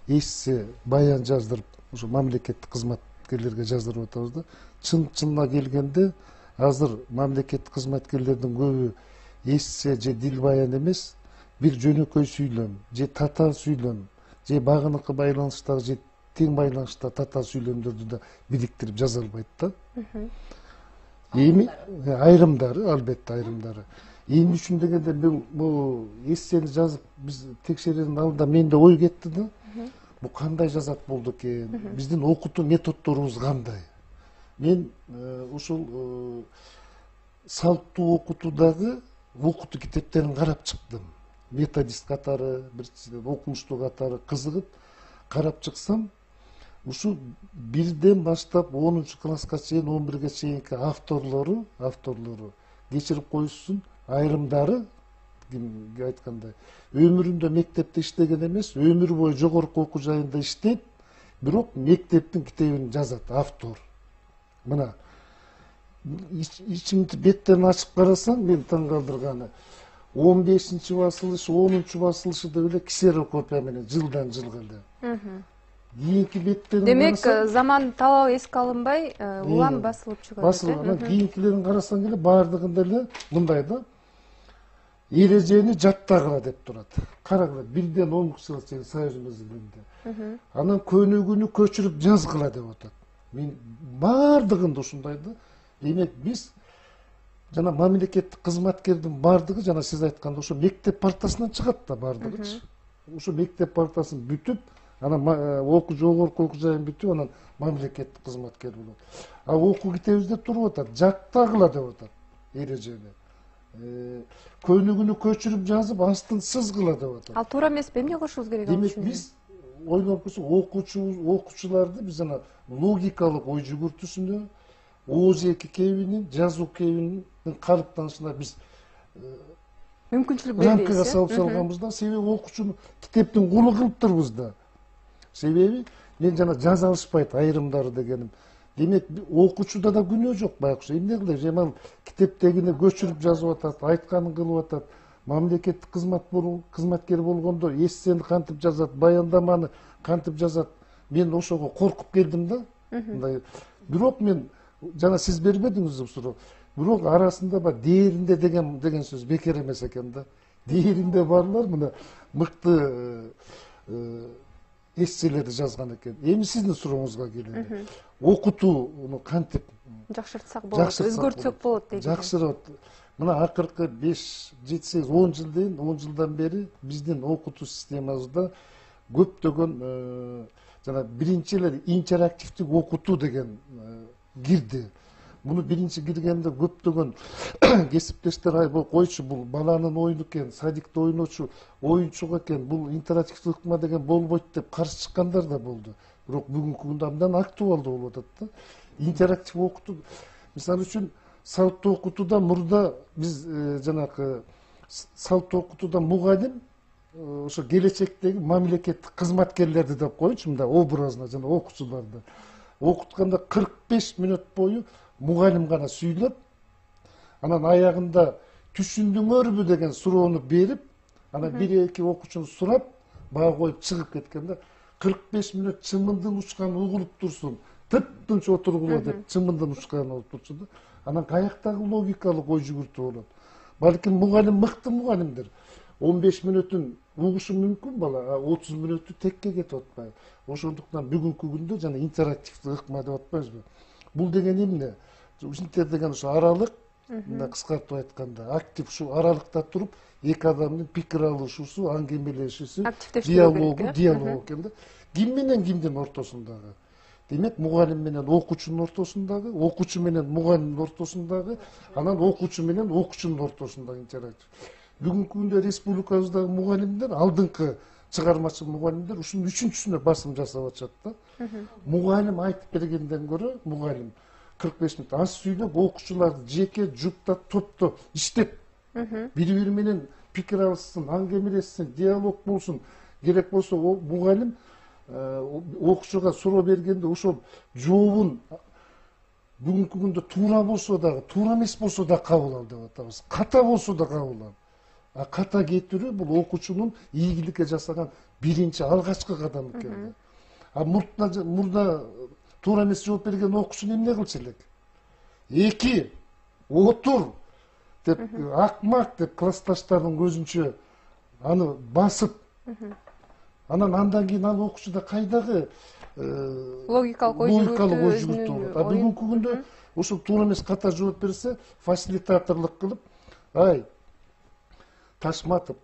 эссе, баян жаздырып, ошо мамлекеттик кызматкерлерге жаздырып атабыз да. Чынына келгенде, азыр мамлекеттик кызматкерлердин көбү эссе же дил баян эмес, бир жөнөкөй сүйлөм, же татаал сүйлөм, же багыныкы байланыштагы же тең байланышта татаал сүйлөмдөрдү да бириктирип жаза албайт да. Эми айрымдары, албетте айрымдары. Эми үчүн дегенде бул эссени жазып биз текшерүүнүн алдында менде ой кетти да. Бул кандай жазат болду экен? Биздин окутуу методдорубуз кандай? Мен ушул салттуу окутуудагы окутуу китептерин карап чыктым. Методист катары, бир окумуштуу катары кызыгып карап чыксам, ушу бирден баштап 10 класска чейин, 11ге чейинки авторлору кечирип коюшсун, айрымдары айткандай өмүрүндө мектепте иштеген эмес, өмүр бою жогорку окуу жайында иштейт, бирок мектептин китебин жазат автор. Мына ичимди беттерин ачып карасаң, мен таң калтырганы 15-чи басылыш, 10-чу басылышы деп эле ксерокопия менен жылдан жылга эле. Кийинки беттерин демек заман талабы эске алынбай улам басылып чыгат. Басылып, анан кийинкилерин карасаң эле баардыгында эле мындай да. Эрежени жаттагыла деп турат. Карагыла, бирден 10-чы чейин Союз мезгилинде. Анан көнүгүүнү көчүрүп жазгыла деп атат. Мен баардыгында ушундай да. Демек биз жана мамлекеттик кызматкердин баардыгы жана сиз айткандай ошо мектеп партасынан чыгат да баардыгычы. Ошо мектеп партасын бүтүп, анан жогорку окуу жайын бүтүп, анан мамлекеттик кызматкер болот. А окуу китебибизде туруп атат, жаттагыла деп атат эрежени. Көнүгүүнү көчүрүп жазып, астын сызгыла деп атат. Ал туура эмеспи? Эмне кылышыбыз керек? Демек биз ойлоп көрсөк, окуучуларды биз жана логикалык ой жүгүртүүсүнө, ОЗЭК кебинин, жазуу кебинин калыптанышына биз мүмкүнчүлүк рамкага бербейбиз. салып салганбыз да, себеби окуучуну китептин кулу кылып турбуз да. Себеби мен жана жаза алышпайт айрымдары дегеним. Демек окуучуда да күнөө жок байкуш. Эмне кылайбыз? Эми ал китептегине көчүрүп жазып атат, айтканын кылып атат. Мамлекеттик кызматкер болгондо эссени кантип жазат, баяндаманы кантип жазат. Мен ошого коркуп келдим да. Мындай. Бирок мен жана сиз бербедиңиз суроо. Бирок арасында бар дээринде деген сөз бекер эмес экен да. Дээринде барлар мына мыкты эсселерди жазган экен. Эми сиздин сурооңузга келели. Окутууну кантип жакшыртсак болот, өзгөртсөк болот дейт. Жакшырат. Мына акыркы 5, 7, 8, 10 жылдан бери биздин окутуу системабызда көптөгөн жана биринчи эле интерактивдик окутуу деген кирди. Муну биринчи киргенде көптөгөн кесиптештер койчу, бул баланын оюну экен, садикте ойночу оюнчук экен, бул интерактивдик ыкма деген болбойт деп каршы чыккандар да болду. Бирок бүгүнкү күндө абдан актуалдуу болуп атат да. Интерактив окутуу, мисалы үчүн салттуу окутууда мурда биз жанакы салттуу окутууда мугалим ошо келечектеги мамлекеттик кызматкерлерди деп коечу, мындай образно жана окуучуларды окутканда 45 мүнөт бою мугалим гана сүйлөп, анан аягында түшүндүңөрбү деген суроону берип, анан 1-2 окуучуну сурап, баа коюп чыгып кеткен да. 45 мүнөт чымындын учканы угулуп турсун, тып-тынч отургула деп чымындын учканы болуп турчу да. Анан каяктагы логикалык ой жүгүртүү болот. Балким мугалим мыкты мугалимдер 15 мүнөтүн угушу мүмкүн бала 30 мүнөттү текке кетип атпайбы. Ошондуктан бүгүнкү күндө жана интерактивдүү ыкма деп атпайбызбы. Бул деген эмне? Ушинтер деген ошо аралык, мындай кыскартып айтканда, актив ушу аралыкта туруп, эки адамдын пикир алышуусу, аңгемелешүүсү, диалогу экен да. Ким менен кимдин ортосундагы? Демек, мугалим менен окуучунун ортосундагы, окуучу менен мугалимдин ортосундагы, анан окуучу менен окуучунун ортосундагы интерактив. Бүгүнкү күндө республикабыздагы мугалимдер, алдыңкы чыгармачыл мугалимдер ушунун үчүнчүсүнө басым жасап атышат да. Мугалим айтып бергенден көрө, мугалим 45 мүнөт аз сүйлөп, окуучуларды жеке, жупта, топто иштеп, бири-бири менен пикир алышсын, аңгемелешсин, диалог болсун. Керек болсо мугалим окуучуга суроо бергенде ошол жообун бүгүнкү күндө туура болсо дагы, туура эмес болсо да кабыл ал деп атабыз. Ката болсо да кабыл ал. А ката кетирүү бул окуучунун ийгиликке жасаган биринчи алгачкы кадам экен. А мурда туура эмес жооп берген окуучу эмне кылчу элек? Эки, отур деп, акмак деп классташтардын көзүнчө аны басып, андан кийин ал окуучуда кайдагы логикалык ой жүгүртүү болот. А бүгүнкү күндө ушул туура эмес ката жооп берсе, фасилитаторлук кылып, ай Ташматов,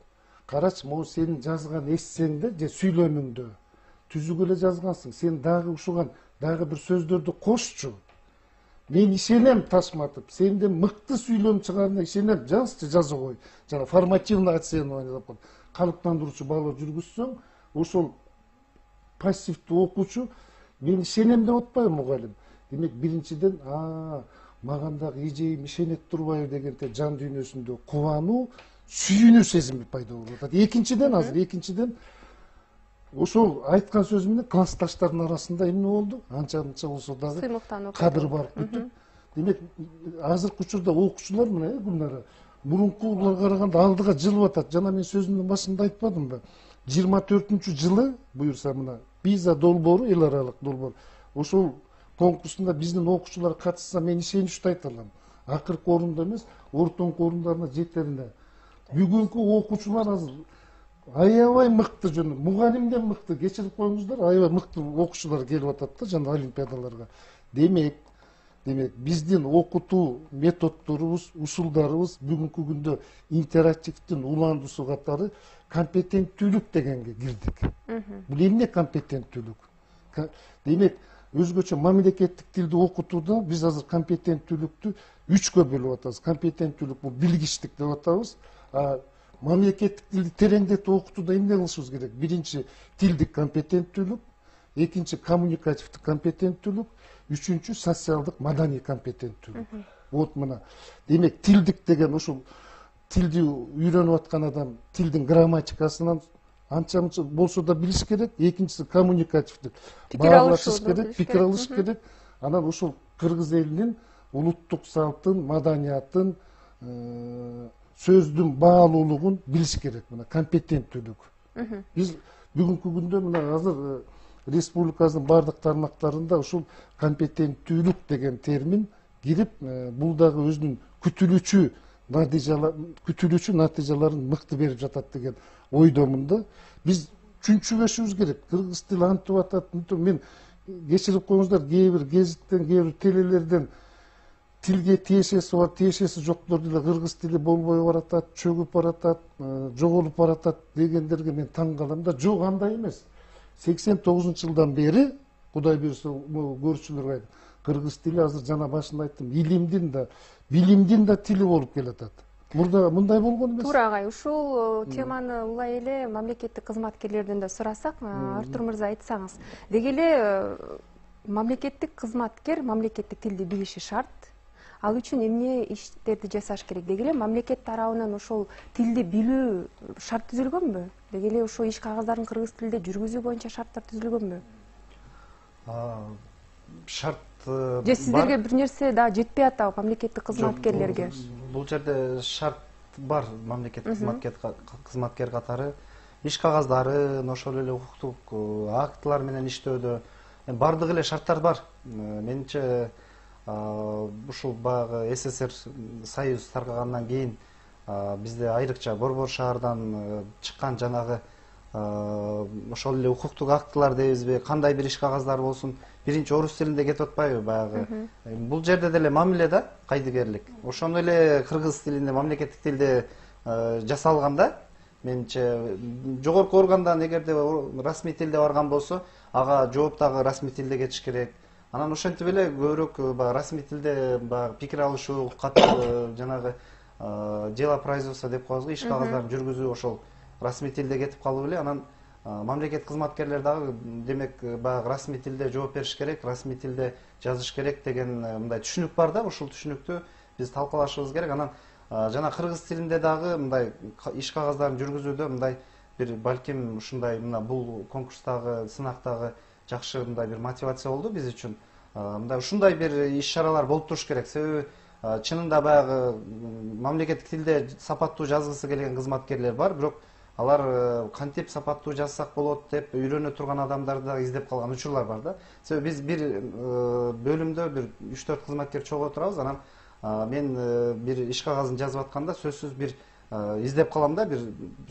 карачы, могу сенин жазган эссеңде же сүйлөмүңдө түзүк эле жазгансың. Сен дагы ушуган дагы бир сөздөрдү кошчу. Мен ишенем, Ташматов, сенден мыкты сүйлөм чыгарына ишенем. Жазы кой. Жана формативный оценивание деп коет. Калыптандыруучу баалоо жүргүзсөң, ошол пассивдүү окуучу мен ишенем деп атпайбы мугалим. Демек, биринчиден, маган дагы эжейим ишенет турбайбы дегенде жан дүйнөсүндө кубануу, сүйүнүү сезими пайда болуп атат. Экинчиден, ошол айткан сөзү менен классташтардын арасында эмне болду? Анча-мынча болсо дагы кадыр барып бүттү. Демек, азыркы учурда окуучулар мына Гүлнара мурункуга караганда алдыга жылып атат. Жана мен сөзүмдүн башында айтпадымбы? 24-жылы буюрса мына Пиза долбоору, эл аралык долбоор. Ошол конкурсунда биздин окуучулар катышса мен ишеничтүү айта алам. Акыркы орунда эмес, ортоңку орундарына жетерине. Бүгүнкү окуучулар азыр аябай мыкты жөн, мугалимден мыкты, кечирип коюңуздар, аябай мыкты окуучулар келип атат да жана олимпиадаларга. Демек, биздин окутуу методдорубуз, усулдарыбыз бүгүнкү күндө интерактивдин уландуусу катары компетенттүүлүк дегенге кирдик. Бул эмне компетенттүүлүк? Демек, өзгөчө мамлекеттик тилди окутууда биз азыр компетенттүүлүктү 3кө бөлүп атабыз. Компетенттүүлүк бул билгичтик деп атабыз. Мамлекеттик тилди тереңдетип окутууда эмне кылышыбыз керек? Биринчи тилдик компетенттүүлүк, экинчи коммуникативдик компетенттүүлүк, үчүнчү социалдык маданий компетенттүүлүк. Вот мына. Демек, тилдик деген ушул тилди үйрөнүп аткан адам тилдин грамматикасынан анча-мынча болсо да билиш керек. Экинчиси коммуникативдик. Баалашыш керек, пикир алыш керек. Анан ушул кыргыз элинин улуттук салтын, маданиятын, сөздүн баалуулугун билиш керек. Мына компетенттүүлүк. Биз бүгүнкү күндө мына азыр республикабыздын бардык тармактарында ушул компетенттүүлүк деген термин кирип, бул дагы өзүнүн күтүлүүчү натыйжаларын мыкты берип жатат деген ойдомун да. Биз чүнчүбөшүбүз керек. Кыргыз тили антип атат. Мен кечирип коюңуздар, кээ бир гезиттен, кээ бир телелерден тилге тиешеси бар, тиешеси жоктор деле кыргыз тили болбой баратат, чөгүп баратат, жоголуп баратат дегендерге мен таң калам да. Жок, андай эмес. 89-жылдан бери, Кудай буйрса, көрүүчүлөргө айтып, кыргыз тили азыр жана башында айттым, илимдин да, билимдин да тили болуп келатат. Мурда мындай болгон эмес. Туура агай, ушул теманы улай эле мамлекеттик кызматкерлерден да сурасак, Артур мырза айтсаңыз. Деги эле мамлекеттик кызматкер мамлекеттик тилди билиши шарт. Ал үчүн эмне иштерди жасаш керек? Деги эле мамлекет тарабынан ошол тилди билүү шарт түзүлгөнбү? Деги эле ошо иш кагаздарын кыргыз тилинде жүргүзүү боюнча шарттар түзүлгөнбү? Шарт же сиздерге бир нерсе да жетпей атабы мамлекеттик кызматкерлерге? Бул жерде шарт бар. Мамлекеттик кызматкер катары иш кагаздарын, ошол эле укуктук актылар менен иштөөдө бардык эле шарттар бар. Менимче ушул баягы СССР Союз таркагандан кийин бизде айрыкча Борбор шаардан чыккан жанагы ошол эле укуктук актылар дейбизби, кандай бир иш кагаздар болсун, биринчи орус тилинде кетип атпайбы баягы. Бул жерде деле мамиле да, кайдыгерлик. Ошону эле кыргыз тилинде, мамлекеттик тилде жасалганда, менимче жогорку органдан эгерде расмий тилде барган болсо, ага жооп дагы расмий тилде кетиш керек. Анан ошентип эле көбүрөөк баягы расмий тилде баягы пикир алышуу, жанагы дело производства деп коебузго, иш кагыздарын жүргүзүү ошол расмий тилде кетип калып эле, анан мамлекет кызматкерлер дагы демек баягы расмий тилде жооп бериш керек, расмий тилде жазыш керек деген мындай түшүнүк бар да, ушул түшүнүктү биз талкалашыбыз керек. Анан жана кыргыз тилинде дагы мындай иш кагаздарын жүргүзүүдө мындай бир балким ушундай мына бул конкурстагы, сынактагы жакшы мындай бир мотивация болду биз үчүн. Мындай ушундай бир иш-чаралар болуп туруш керек. Себеби чынында баягы мамлекеттик тилде сапаттуу жазгысы келген кызматкерлер бар, бирок алар кантип сапаттуу жазсак болот деп үйрөнө турган адамдарды да издеп калган учурлар бар да. Себеби биз бир бөлүмдө бир 3-4 кызматкер чогуу турабыз, анан мен бир иш кагазын жазып атканда сөзсүз бир издеп калам да, бир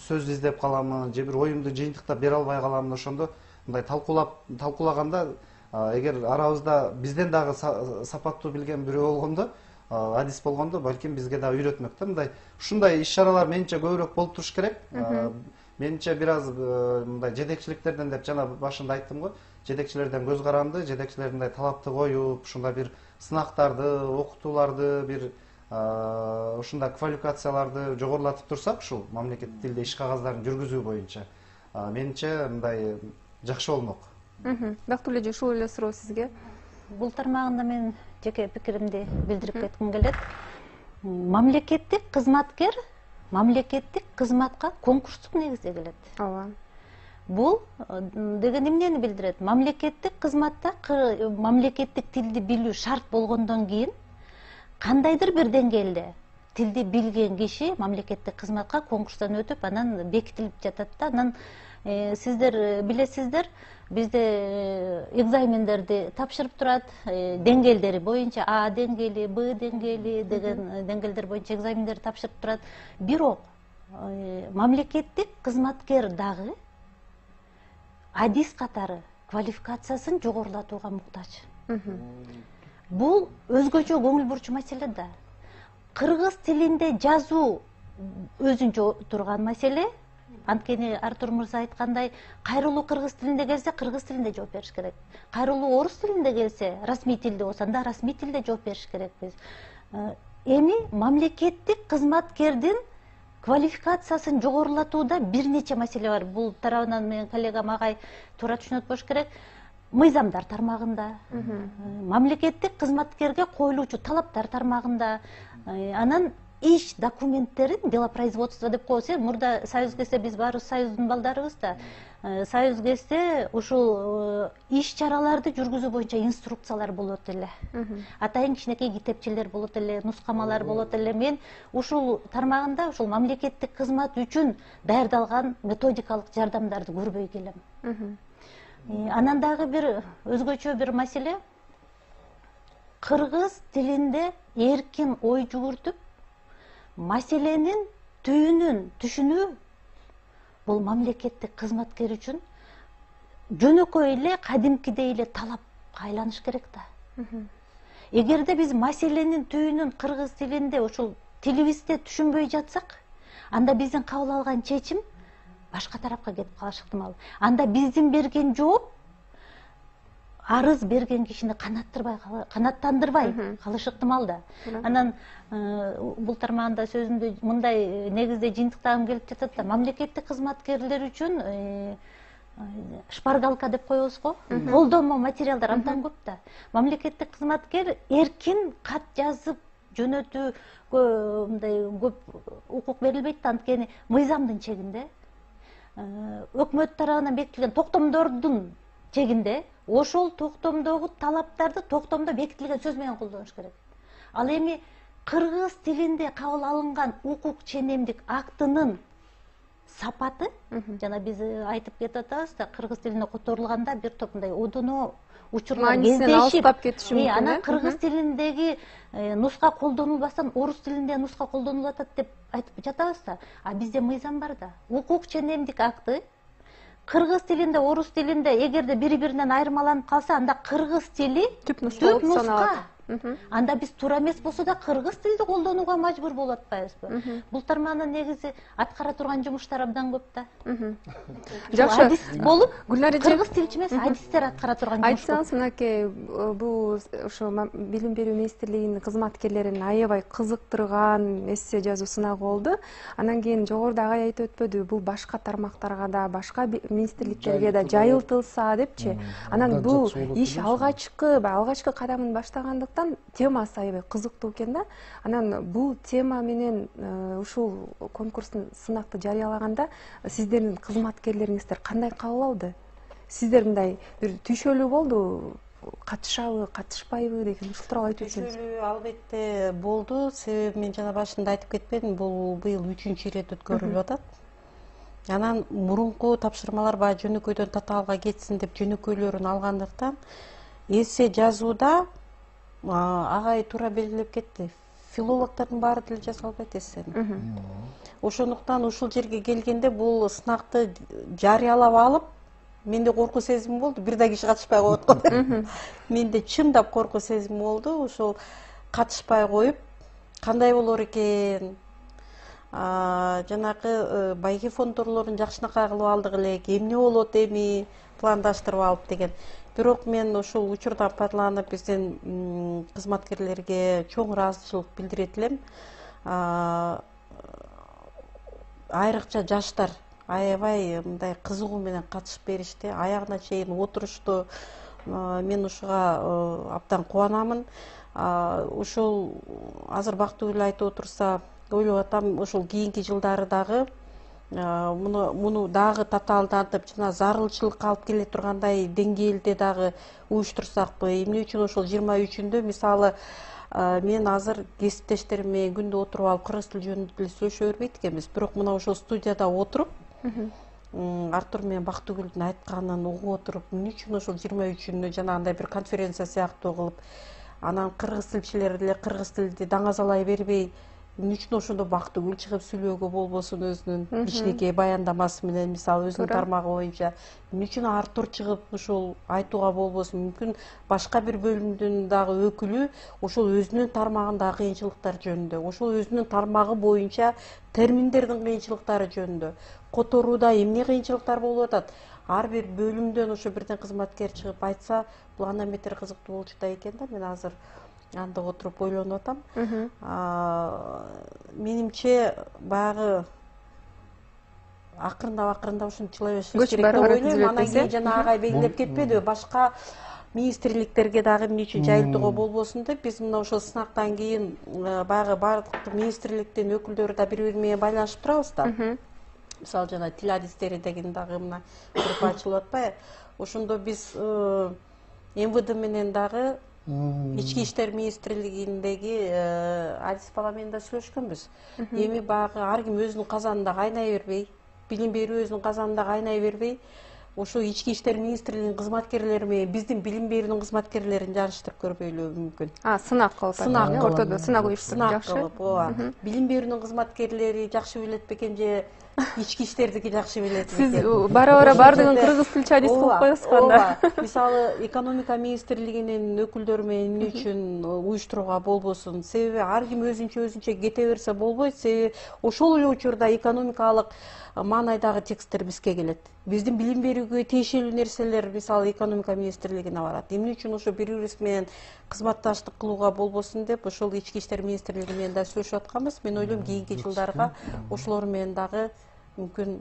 сөз издеп каламын, же бир оюмду жыйынтыктап бере албай каламын. Ошондо мындай талкуулаганда эгер арабызда бизден дагы сапаттуу билген бирөө болгондо, адис болгондо, балким бизге дагы үйрөтмөк да. Мындай ушундай иш-чаралар менимче көбүрөөк болуп туруш керек. Менимче бир аз мындай жетекчиликтерден деп жана башында айттым го, жетекчилерден көз каранды, жетекчилер мындай талапты коюп, ушундай бир сынактарды, окутууларды, бир ушундай квалификацияларды жогорулатып турсак, ушул мамлекеттик тилде иш кагаздарын жүргүзүү боюнча, менимче мындай жакшы болмок. Бактылуу эже, ушул эле суроо сизге. Бул тармагында мен жеке пикиримди билдирип кетким келет. Мамлекеттик кызматкер мамлекеттик кызматка конкурстук негизде келет. Ооба. Бул деген эмнени билдирет? Мамлекеттик кызматта мамлекеттик тилди билүү шарт болгондон кийин кандайдыр бир деңгээлде тилди билген киши мамлекеттик кызматка конкурстан өтүп, анан бекитилип жатат да. Анан сиздер билесиздер, бизде экзамендерди тапшырып турат, деңгээлдери боюнча А деңгээли, Б деңгээли деген деңгээлдер боюнча экзамендерди тапшырып турат. Бирок мамлекеттик кызматкер дагы адис катары квалификациясын жогорулатууга муктаж. Бул өзгөчө көңүл бурчу маселе да. Кыргыз тилинде жазуу өзүнчө турган маселе. Анткени Артур мырза айткандай, кайрылуу кыргыз тилинде келсе, кыргыз тилинде жооп бериш керек. Кайрылуу орус тилинде келсе, расмий тилде болсо, анда расмий тилде жооп бериш керекпиз. Эми мамлекеттик кызматкердин квалификациясын жогорулатууда бир нече маселе бар. Бул тарабынан менин коллегам агай туура түшүнөт болуш керек. Мыйзамдар тармагында, мамлекеттик кызматкерге коюлуучу талаптар тармагында, анан иш документтерин делопроизводство деп коебуз. Мурда Союз КС, биз баарыбыз Союздун балдарыбыз да. Союз КС ушул иш-чараларды жүргүзүү боюнча инструкциялар болот эле. Атайын кичинекей китепчелер болот эле, нускамалар болот эле. Мен ушул тармагында ушул мамлекеттик кызмат үчүн даярдалган методикалык жардамдарды көрбөй келем. Анан дагы бир өзгөчө бир маселе, кыргыз тилинде эркин ой жүгүртүп, маселенин түйүнүн түшүнүү бул мамлекеттик кызматкер үчүн жөнөкөй эле, кадимкидей эле талапка айланыш керек да. Эгерде биз маселенин түйүнүн кыргыз тилинде ушул тилибизде түшүнбөй жатсак, анда биздин кабыл алган чечим башка тарапка кетип калышы ыктымал. Анда биздин берген жооп арыз берген кишини канаттандырбай калышы ыктымал да. Анан бул тармагында сөзүмдү мындай негизде жыйынтыктагым келип жатат да. Мамлекеттик кызматкерлер үчүн шпаргалка деп коебуз го, колдонмо материалдар абдан көп да. Мамлекеттик кызматкер эркин кат жазып жөнөтүүгө мындай көп укук берилбейт да, анткени мыйзамдын чегинде, өкмөт тарабынан бекитилген токтомдордун чегинде, ошол токтомдогу талаптарды токтомдо бекитилген сөз менен колдонуш керек. Ал эми кыргыз тилинде кабыл алынган укук ченемдик актынын сапаты жана биз айтып кетип атабыз да кыргыз тилине которулганда бир топ мындай одоно учурлар Маанисинен алыстап кетиши мүмкүн, анан кыргыз тилиндеги нуска колдонулбастан орус тилинде нуска колдонулуп атат деп айтып жатабыз да. А бизде мыйзам бар да. Укук жана эмдик акты кыргыз тилинде, орус тилинде эгерде бири-биринен айырмаланып калса, анда кыргыз тили түп нуска болуп саналат. Анда биз туура эмес болсо да кыргыз тилди колдонууга мажбур болуп атпайбызбы? Бул тармаанын негизи аткара турган жумуштар абдан көп да. Жакшы. Адис болуп, Гүлнар эже, кыргыз тилчи эмес, адистер аткара турган жумуш. айтсаңыз, мынакей бул ошо билим берүү министрлигинин кызматкерлерин аябай кызыктырган эссе жазуу сынагы болду. Анан кийин жогоруда агай айтып өтпөдү, бул башка тармактарга да, башка министрликтерге да жайылтылса депчи. Анан бул иш алгачкы кадамын баштагандыктан темасы аябай кызыктуу экен да. Анан бул тема менен ушул конкурстун сынакты жарыялаганда сиздердин кызматкерлериңиздер кандай кабыл алды? Сиздер мындай бир түйшөлүү болду, катышабы, катышпайбы деген ушул тууралуу айтып өтсөңүз. Түйшөлүү албетте болду. Себеби мен жана башында айтып кетпедимби, бул быйыл 3-чү ирет өткөрүлүп атат. Анан мурунку тапшырмалар баягы жөнөкөйдөн татаалга кетсин деп жөнөкөйлөрүн алгандыктан эссе жазууда агай туура белгилеп кетти. Филологдордун баары деле жаза албайт эссени. Ошондуктан ушул жерге келгенде бул сынакты жарыялап алып, менде коркуу сезими болду. Бир да киши катышпай коет го. Менде чындап коркуу сезими болду. Ошол катышпай коюп, кандай болор экен? Жанакы байки фондорлорун жакшынакай кылып алдык элек, эмне болот эми пландаштырып алып деген. Бирок мен ошол учурдан пайдаланып биздин кызматкерлерге чоң ыраазычылык билдирет элем. Айрыкча жаштар аябай мындай кызыгуу менен катышып беришти, аягына чейин отурушту. Мен ушуга абдан кубанамын. Ошол азыр Бактыгүл айтып отурса, ойлоп атам, ошол кийинки жылдары дагы муну дагы татаалдантып, жана зарылчылыкка алып келе тургандай деңгээлде дагы уюштурсакпы? Эмне үчүн ошол 23-үндө мисалы мен азыр кесиптештерим менен күндө отуруп алып кыргыз тили жөнүндө деле сүйлөшө бербейт экенбиз. Бирок мына ошол студияда отуруп, Артур менен Бактыгүлдүн айтканын угуп отуруп, эмне үчүн ошол 23-үндө жанагындай бир конференция сыяктуу кылып, анан кыргыз тилчилер деле кыргыз тилди даңазалай бербей, эмне үчүн ошондо Бактыгүл чыгып сүйлөөгө болбосун өзүнүн кичинекей баяндамасы менен, мисалы өзүнүн тармагы боюнча, эмне үчүн Артур чыгып ушул айтууга болбосун? Мүмкүн башка бир бөлүмдүн дагы өкүлү ошол өзүнүн тармагындагы кыйынчылыктар жөнүндө, ошол өзүнүн тармагы боюнча терминдердин кыйынчылыктары жөнүндө, которууда эмне кыйынчылыктар болуп атат? Ар бир бөлүмдөн ошо бирден кызматкер чыгып айтса, бул андан бетер кызыктуу болчу да экен да. Мен азыр анда отуруп ойлонуп атам. Менимче баягы акырындап ушуну чыла беришибиз керек деп ойлойм. Анан кийин жана агай белгилеп кетпедиби, башка министрликтерге дагы эмне үчүн жайылтууга болбосун деп, биз мына ошол сынактан кийин баягы баардык министрликтин өкүлдөрү да бири-бири менен байланышып турабыз да. Мисалы жана тил адистери деген дагы мына группа ачылып атпайбы? Ошондо биз МВД менен дагы Ички иштер министрлигиндеги адис бала менен да сүйлөшкөнбүз. Эми баягы ар ким өзүнүн казанында кайнай бербей, билим берүү өзүнүн казанында кайнай бербей, ошо ички иштер министрлигинин кызматкерлери менен биздин билим берүүнүн кызматкерлерин жааштырып көрбөйлү мүмкүн. Сынак кылып, ортодо сынак уюштуруп, жакшы. Ооба. Билим берүүнүн кызматкерлери жакшы билет бекен же ички işlerдики жакшы билет бекен? Сиз бара-бара баардыгын кыргыз тилчи адис кылып коесуз го анда. Мисалы экономика министрлигинин өкүлдөрү менен эмне үчүн уюштурууга болбосун? Себеби ар ким өзүнчө кете берсе болбойт. Себеби ошол эле учурда экономикалык маанайдагы тексттер бизге келет. Биздин билим берүүгө тиешелүү нерселер мисалы экономика министрлигине барат. Эмне үчүн ошо бири-бирибиз менен кызматташтык кылууга болбосун деп ошол ички иштер министрлиги менен да сүйлөшүп атканбыз. Мен ойлойм кийинки жылдарга ошолор менен дагы мүмкүн.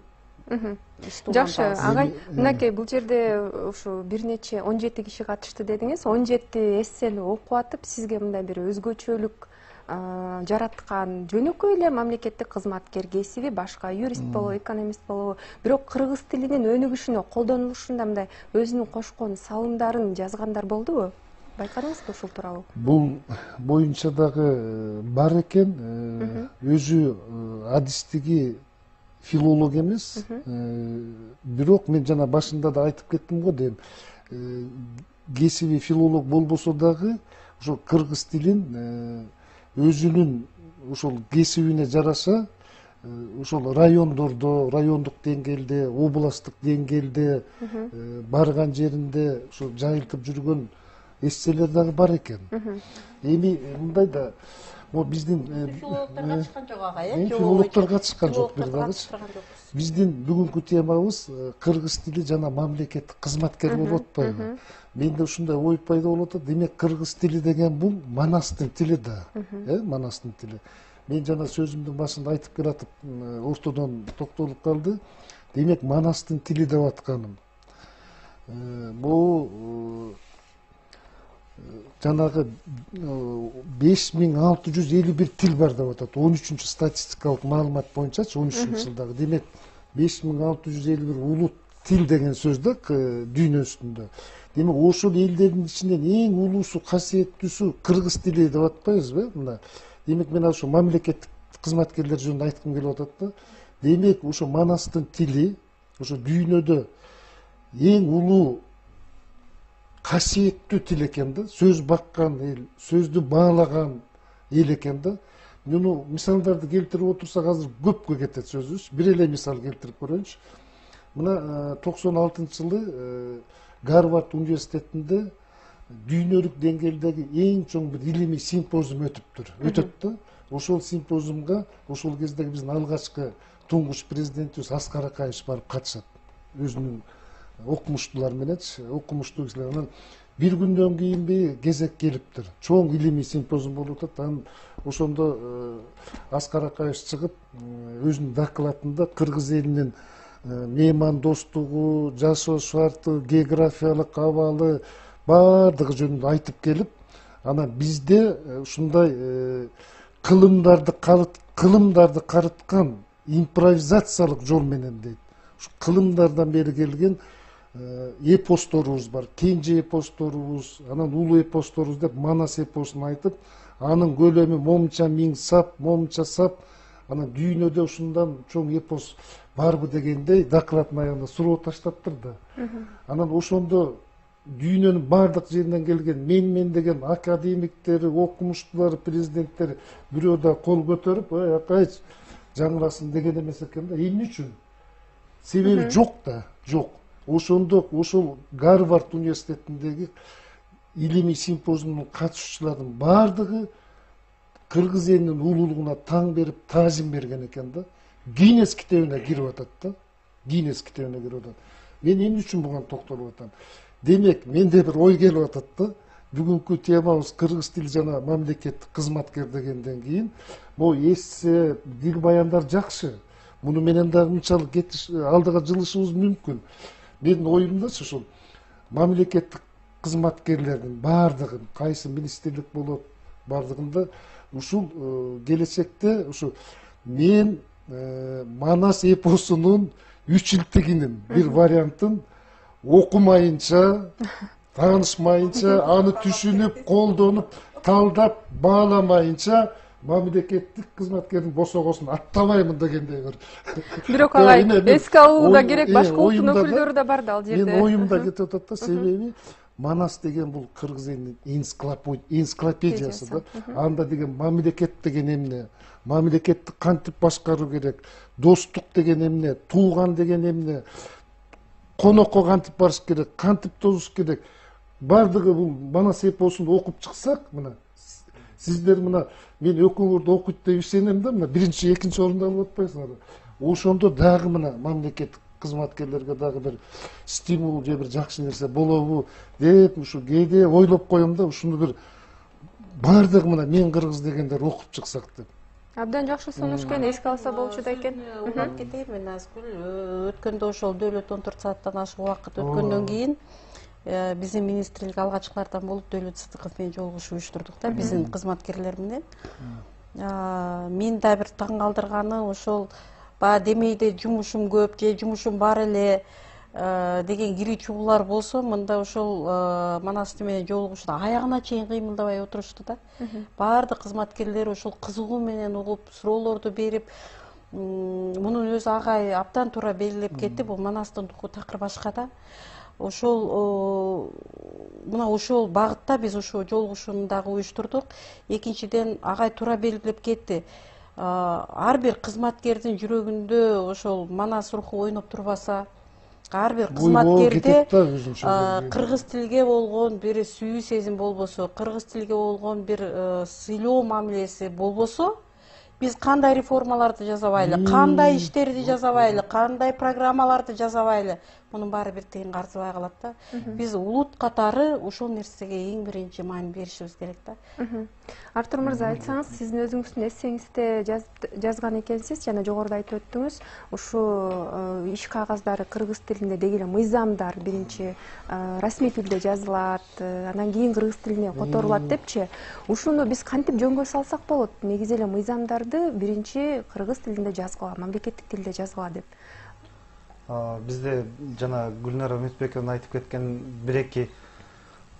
Жакшы, агай, мынакей бул жерде ушу бир нече 17 киши катышты дедиңиз. 17 эссени окуп атып, сизге мындай бир өзгөчөлүк жараткан жөнөкөй эле мамлекеттик кызматкер кесиби, башка юрист болобу, экономист болобу, бирок кыргыз тилинин өнүгүшүнө, колдонулушунда мындай өзүнүн кошкон салымдарын жазгандар болдубу? Байкадыңызбы ушул тууралуу? Бул боюнча дагы бар экен. Өзү адистиги филолог эмес, бирок мен жана башында да айтып кеттим го дейм, кесиби филолог болбосо дагы ошол кыргыз тилин өзүнүн ошол кесибине жараша ошол райондордо, райондук деңгээлде, областтык деңгээлде барган жеринде ошо жайылтып жүргөн эсселер дагы бар экен. Эми мындай да биздин филологдор катышкан жок ага, э? филологдор катышкан жок бир дагычы. Биздин бүгүнкү темабыз кыргыз тили жана мамлекеттик кызматкер болуп атпайбы? Менде ушундай ой пайда болуп атат. Демек кыргыз тили деген бул Манастын тили да, Манастын тили. Мен жана сөзүмдүн башында айтып келатып, ортодон токтолуп калды. Демек Манастын тили деп атканым. Бул жанагы 5651 тил бар деп атат. 13-чү статистикалык маалымат боюнчачы 13-чү жылдагы. Демек 5651 улут тил деген сөз да дүйнө үстүндө. Демек ошол элдердин ичинен эң улуусу, касиеттүүсү кыргыз тили деп атпайбызбы? Мына демек мен ошо мамлекеттик кызматкерлер жөнүндө айткым келип атат да. Демек ошо Манастын тили ошо дүйнөдө эң улуу касиеттүү тил экен да, сөз баккан эл, сөздү баалаган эл экен да. Муну мисалдарды келтирип отурсак азыр көпкө кетет сөзүбүз. Бир эле мисал келтирип көрөйүнчү. Мына 96-жылы Гарвард университетинде дүйнөлүк деңгээлдеги эң чоң бир илимий симпозиум өтөт да. Ошол симпозиумга ошол кездеги биздин алгачкы туңгуч президентибиз Аскар Акаевич барып катышат. Өзүнүн окумуштуулар мененчи, окумуштуу кишилер. Анан бир күндөн кийинби кезек келиптир. Чоң илимий симпозиум болуп атат. Анан ошондо Аскар Акаевич чыгып, өзүнүн докладында кыргыз элинин меймандостугу, жашоо шарты, географиялык абалы баардыгы жөнүндө айтып келип, анан бизде ушундай кылымдарды карыткан импровизациялык жол менен дейт. Ушу кылымдардан бери келген эпосторубуз бар, кенже эпосторубуз, анан улуу эпосторубуз деп Манас эпосун айтып, анын көлөмү момча миң сап, момча сап, анан дүйнөдө ушундан чоң эпос барбы дегендей докладдын аягында суроо таштаптыр да. Анан ошондо дүйнөнүн баардык жеринен келген мен деген академиктери, окумуштуулары, президенттери бирөө да кол көтөрүп, Акаевич жаңыласын деген эмес экен да. Эмне үчүн? Себеби жок да, жок. Ошондо ошол Гарвард университетиндеги илимий симпозиумдун катышуучуларынын баардыгы кыргыз элинин улуулугуна таң берип, таазим берген экен да. Гиннес китебине кирип атат да. Гиннес китебине кирип атат. Мен эмне үчүн буга токтолуп атам? Демек, менде бир ой келип атат да. Бүгүнкү темабыз кыргыз тили жана мамлекеттик кызматкер дегенден кийин, бул эссе, дил баяндар жакшы. Муну менен дагы мынчалык алдыга жылышыбыз мүмкүн. Менин оюмдачы ушул мамлекеттик кызматкерлердин баардыгын, кайсы министрлик болот, баардыгында ушул келечекте ушу мен Манас эпосунун үчилтигинин бир вариантын окумайынча, таанышмайынча, аны түшүнүп, колдонуп, талдап, бааламайынча мамлекеттик кызматкердин босогосун аттабаймын дегендей бир. Бирок агай эске алуу да керек, башка улуттун өкүлдөрү да бар да ал жерде. Мен оюмда кетип атат да, себеби Манас деген бул кыргыз элинин энциклопедиясы да. Анда деген мамлекет деген эмне, мамлекетти кантип башкаруу керек, достук деген эмне, тууган деген эмне, конокко кантип барыш керек, кантип тосуш керек, баардыгы бул Манас эпосун окуп чыксак, мына сиздер мына мен өкүңөрдү окуйт деп ишенем да, мына биринчи, экинчи орунду алып атпайсыңар. Ошондо дагы мына мамлекеттик кызматкерлерге дагы бир стимул же бир жакшы нерсе болобу деп ушу кээде ойлоп коем да, ушуну бир баардыгы мына мен кыргыз дегендер окуп чыксак деп. Абдан жакшы сунуш экен, эске алса болчу да экен. Улап кетейин мен Назгүл. Өткөндө ошол дөөлөт 14 сааттан ашык убакыт өткөндөн кийин биздин министрлик алгачкылардан болуп Дөөлөт Сыдыков менен жолугушуп уюштурдук да, биздин кызматкерлер менен. Мен да бир таң калтырганы ошол баягы демейде жумушум көп же жумушум бар эле деген кири чугуулар болсо, мында ошол Манас менен жолугушууда аягына чейин кыймылдабай отурушту да. Баардык кызматкерлер ошол кызыгуу менен угуп, суроолорду берип, мунун өзү агай абдан туура белгилеп кетти. Бул Манастын духу такыр башка да. Ошол мына ошол багытта биз ошо жолугушууну дагы уюштурдук. Экинчиден агай туура белгилеп кетти. Ар бир кызматкердин жүрөгүндө ошол Манас руху ойноп турбаса, ар бир кызматкерде кыргыз тилге болгон бир сүйүү сезим болбосо, кыргыз тилге болгон бир сыйлоо мамилеси болбосо, биз кандай реформаларды жасабайлы, кандай иштерди жасабайлы, кандай программаларды жасабайлы, мунун баары бир тыйынга арзыбай калат да. Биз улут катары ошол нерсеге эң биринчи маани беришибиз керек да. Артур мырза, айтсаңыз, сиздин өзүңүздүн эссеңизде жазган экенсиз, жана жогоруда айтып өттүңүз, ушу иш кагаздары кыргыз тилинде деги эле мыйзамдар биринчи расмий тилде жазылат, анан кийин кыргыз тилине которулат депчи. Ушуну биз кантип жөнгө салсак болот? Негизи эле мыйзамдарды биринчи кыргыз тилинде жазгыла, мамлекеттик тилде жазгыла деп. Бизде жана Гүлнара Үмүтбековна айтып кеткен бир-эки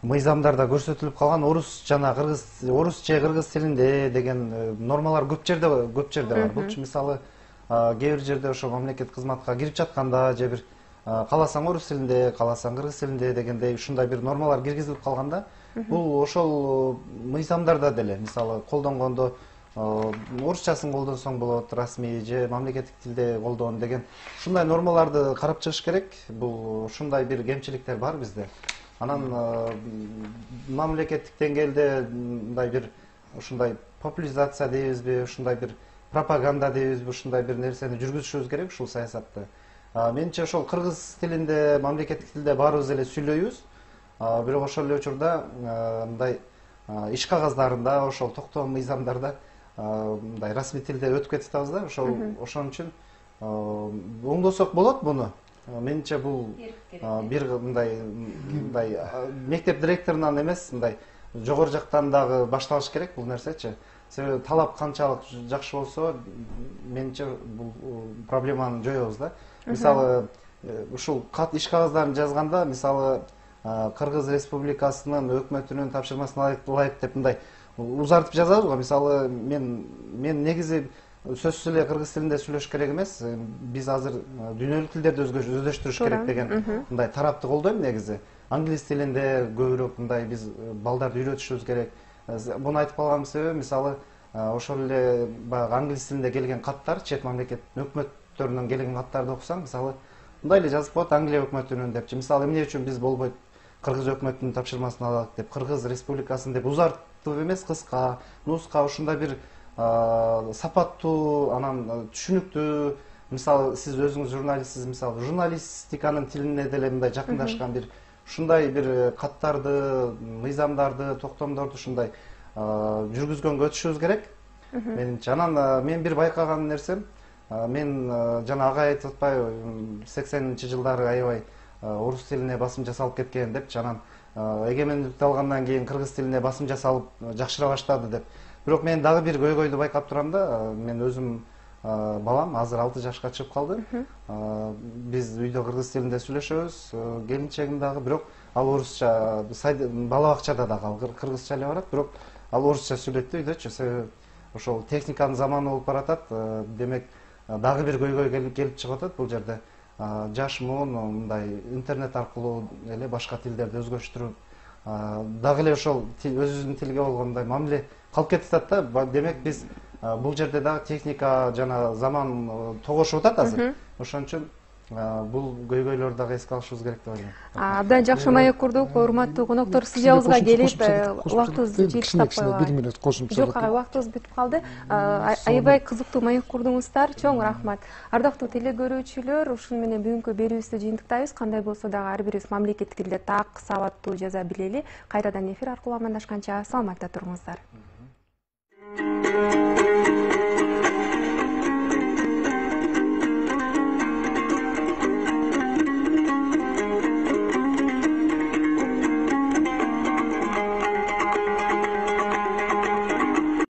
мыйзамдарда көрсөтүлүп калган орус жана кыргыз, орус же кыргыз тилинде деген нормалар көп жерде бар. Булчу мисалы кээ бир жерде ошо мамлекет кызматка кирип жатканда же бир кааласаң орус тилинде, кааласаң кыргыз тилинде дегендей ушундай бир нормалар киргизилип калганда, бул ошол мыйзамдарда деле мисалы колдонгондо орусчасын колдонсоң болот, расмий же мамлекеттик тилде колдон деген ушундай нормаларды карап чыгыш керек. Бул ушундай бир кемчиликтер бар бизде. Анан мамлекеттик деңгээлде мындай бир ушундай популяризация дейбизби, ушундай бир пропаганда дейбизби, ушундай бир нерсени жүргүзүшүбүз керек ушул саясатты. Менимче ошол кыргыз тилинде, мамлекеттик тилде баарыбыз эле сүйлөйбүз. Бирок ошол эле учурда мындай иш кагаздарында, ошол токтом мыйзамдарда мындай расмий тилде өтүп кетип атабыз да. Ошон үчүн оңдосок болот буну. Менимче бул бир мындай мектеп директорунан эмес, мындай жогору жактан дагы башталыш керек бул нерсечи. Себеби талап канчалык жакшы болсо, менимче бул проблеманы жоёбуз да. Мисалы, ушул иш кагаздарын жазганда, мисалы, Кыргыз Республикасынын өкмөтүнүн тапшырмасына ылайык деп мындай узартып жазабыз го. Мисалы, мен негизи сөзсүз эле кыргыз тилинде сүйлөш керек эмес. Биз азыр дүйнөлүк тилдерди өздөштүрүш керек деген мындай тарапты колдойм негизи. Англис тилинде көбүрөөк мындай биз балдарды үйрөтүшүбүз керек. Буну айтып калганымдын себеби, мисалы, ошол эле баягы англис тилинде келген каттар, чет мамлекеттин өкмөттөрүнөн келген каттарды окусаң, мисалы, мындай эле жазып коет Англия өкмөтүнүн депчи. Мисалы, эмне үчүн биз болбойт кыргыз өкмөтүнүн тапшырмасын алалык деп, кыргыз республикасын деп узартып эмес, кыска, нуска ушундай бир сапаттуу, анан түшүнүктүү. Мисалы, сиз өзүңүз журналистсиз, мисалы, журналистиканын тилине деле мындай жакындашкан бир ушундай бир каттарды, мыйзамдарды, токтомдорду ушундай жүргүзгөнгө өтүшүбүз керек. Менимче. Анан мен бир байкаган нерсем, мен жана агай айтып атпайбы, 80-жылдары аябай орус тилине басым жасалып кеткен депчи. Анан эгемендикти алгандан кийин кыргыз тилине басым жасалып жакшыра баштады деп. Бирок мен дагы бир көйгөйдү байкап турам да. Мен өзүм балам азыр 6 жашка чыгып калды. Биз үйдө кыргыз тилинде сүйлөшөбүз, келинчегим дагы, бирок ал орусча, бала бакчада дагы кыргызча эле барат, бирок ал орусча сүйлөйт да үйдөчү. Себеби ошол техниканын заманы болуп баратат. Демек, дагы бир көйгөй келип чыгып атат бул жерде. Жаш муун мындай интернет аркылуу эле башка тилдерди өзгөчтүрүп, дагы эле ошол өзүбүздүн тилге болгондой мамиле калып кетип атат да. Демек, биз бул жерде дагы техника жана заман тогошуп атат азыр. Ошон үчүн бул көйгөйлөрдү дагы эске алышыбыз керек деп ойлойм. Абдан жакшы маек курдук, урматтуу коноктор, студиябызга келип убактыбызды жетиштеп койгула. 1 минут кошумча. Жок, убактыбыз бүтүп калды. Аябай кызыктуу маек курдуңуздар. Чоң рахмат. Ардактуу теле көрүүчүлөр, ушуну менен бүгүнкү берүүбүздү жыйынтыктайбыз. Кандай болсо дагы ар бирибиз мамлекеттик тилде так, сабаттуу жаза билели. Кайрадан эфир аркылуу амандашканча саламатта туруңуздар.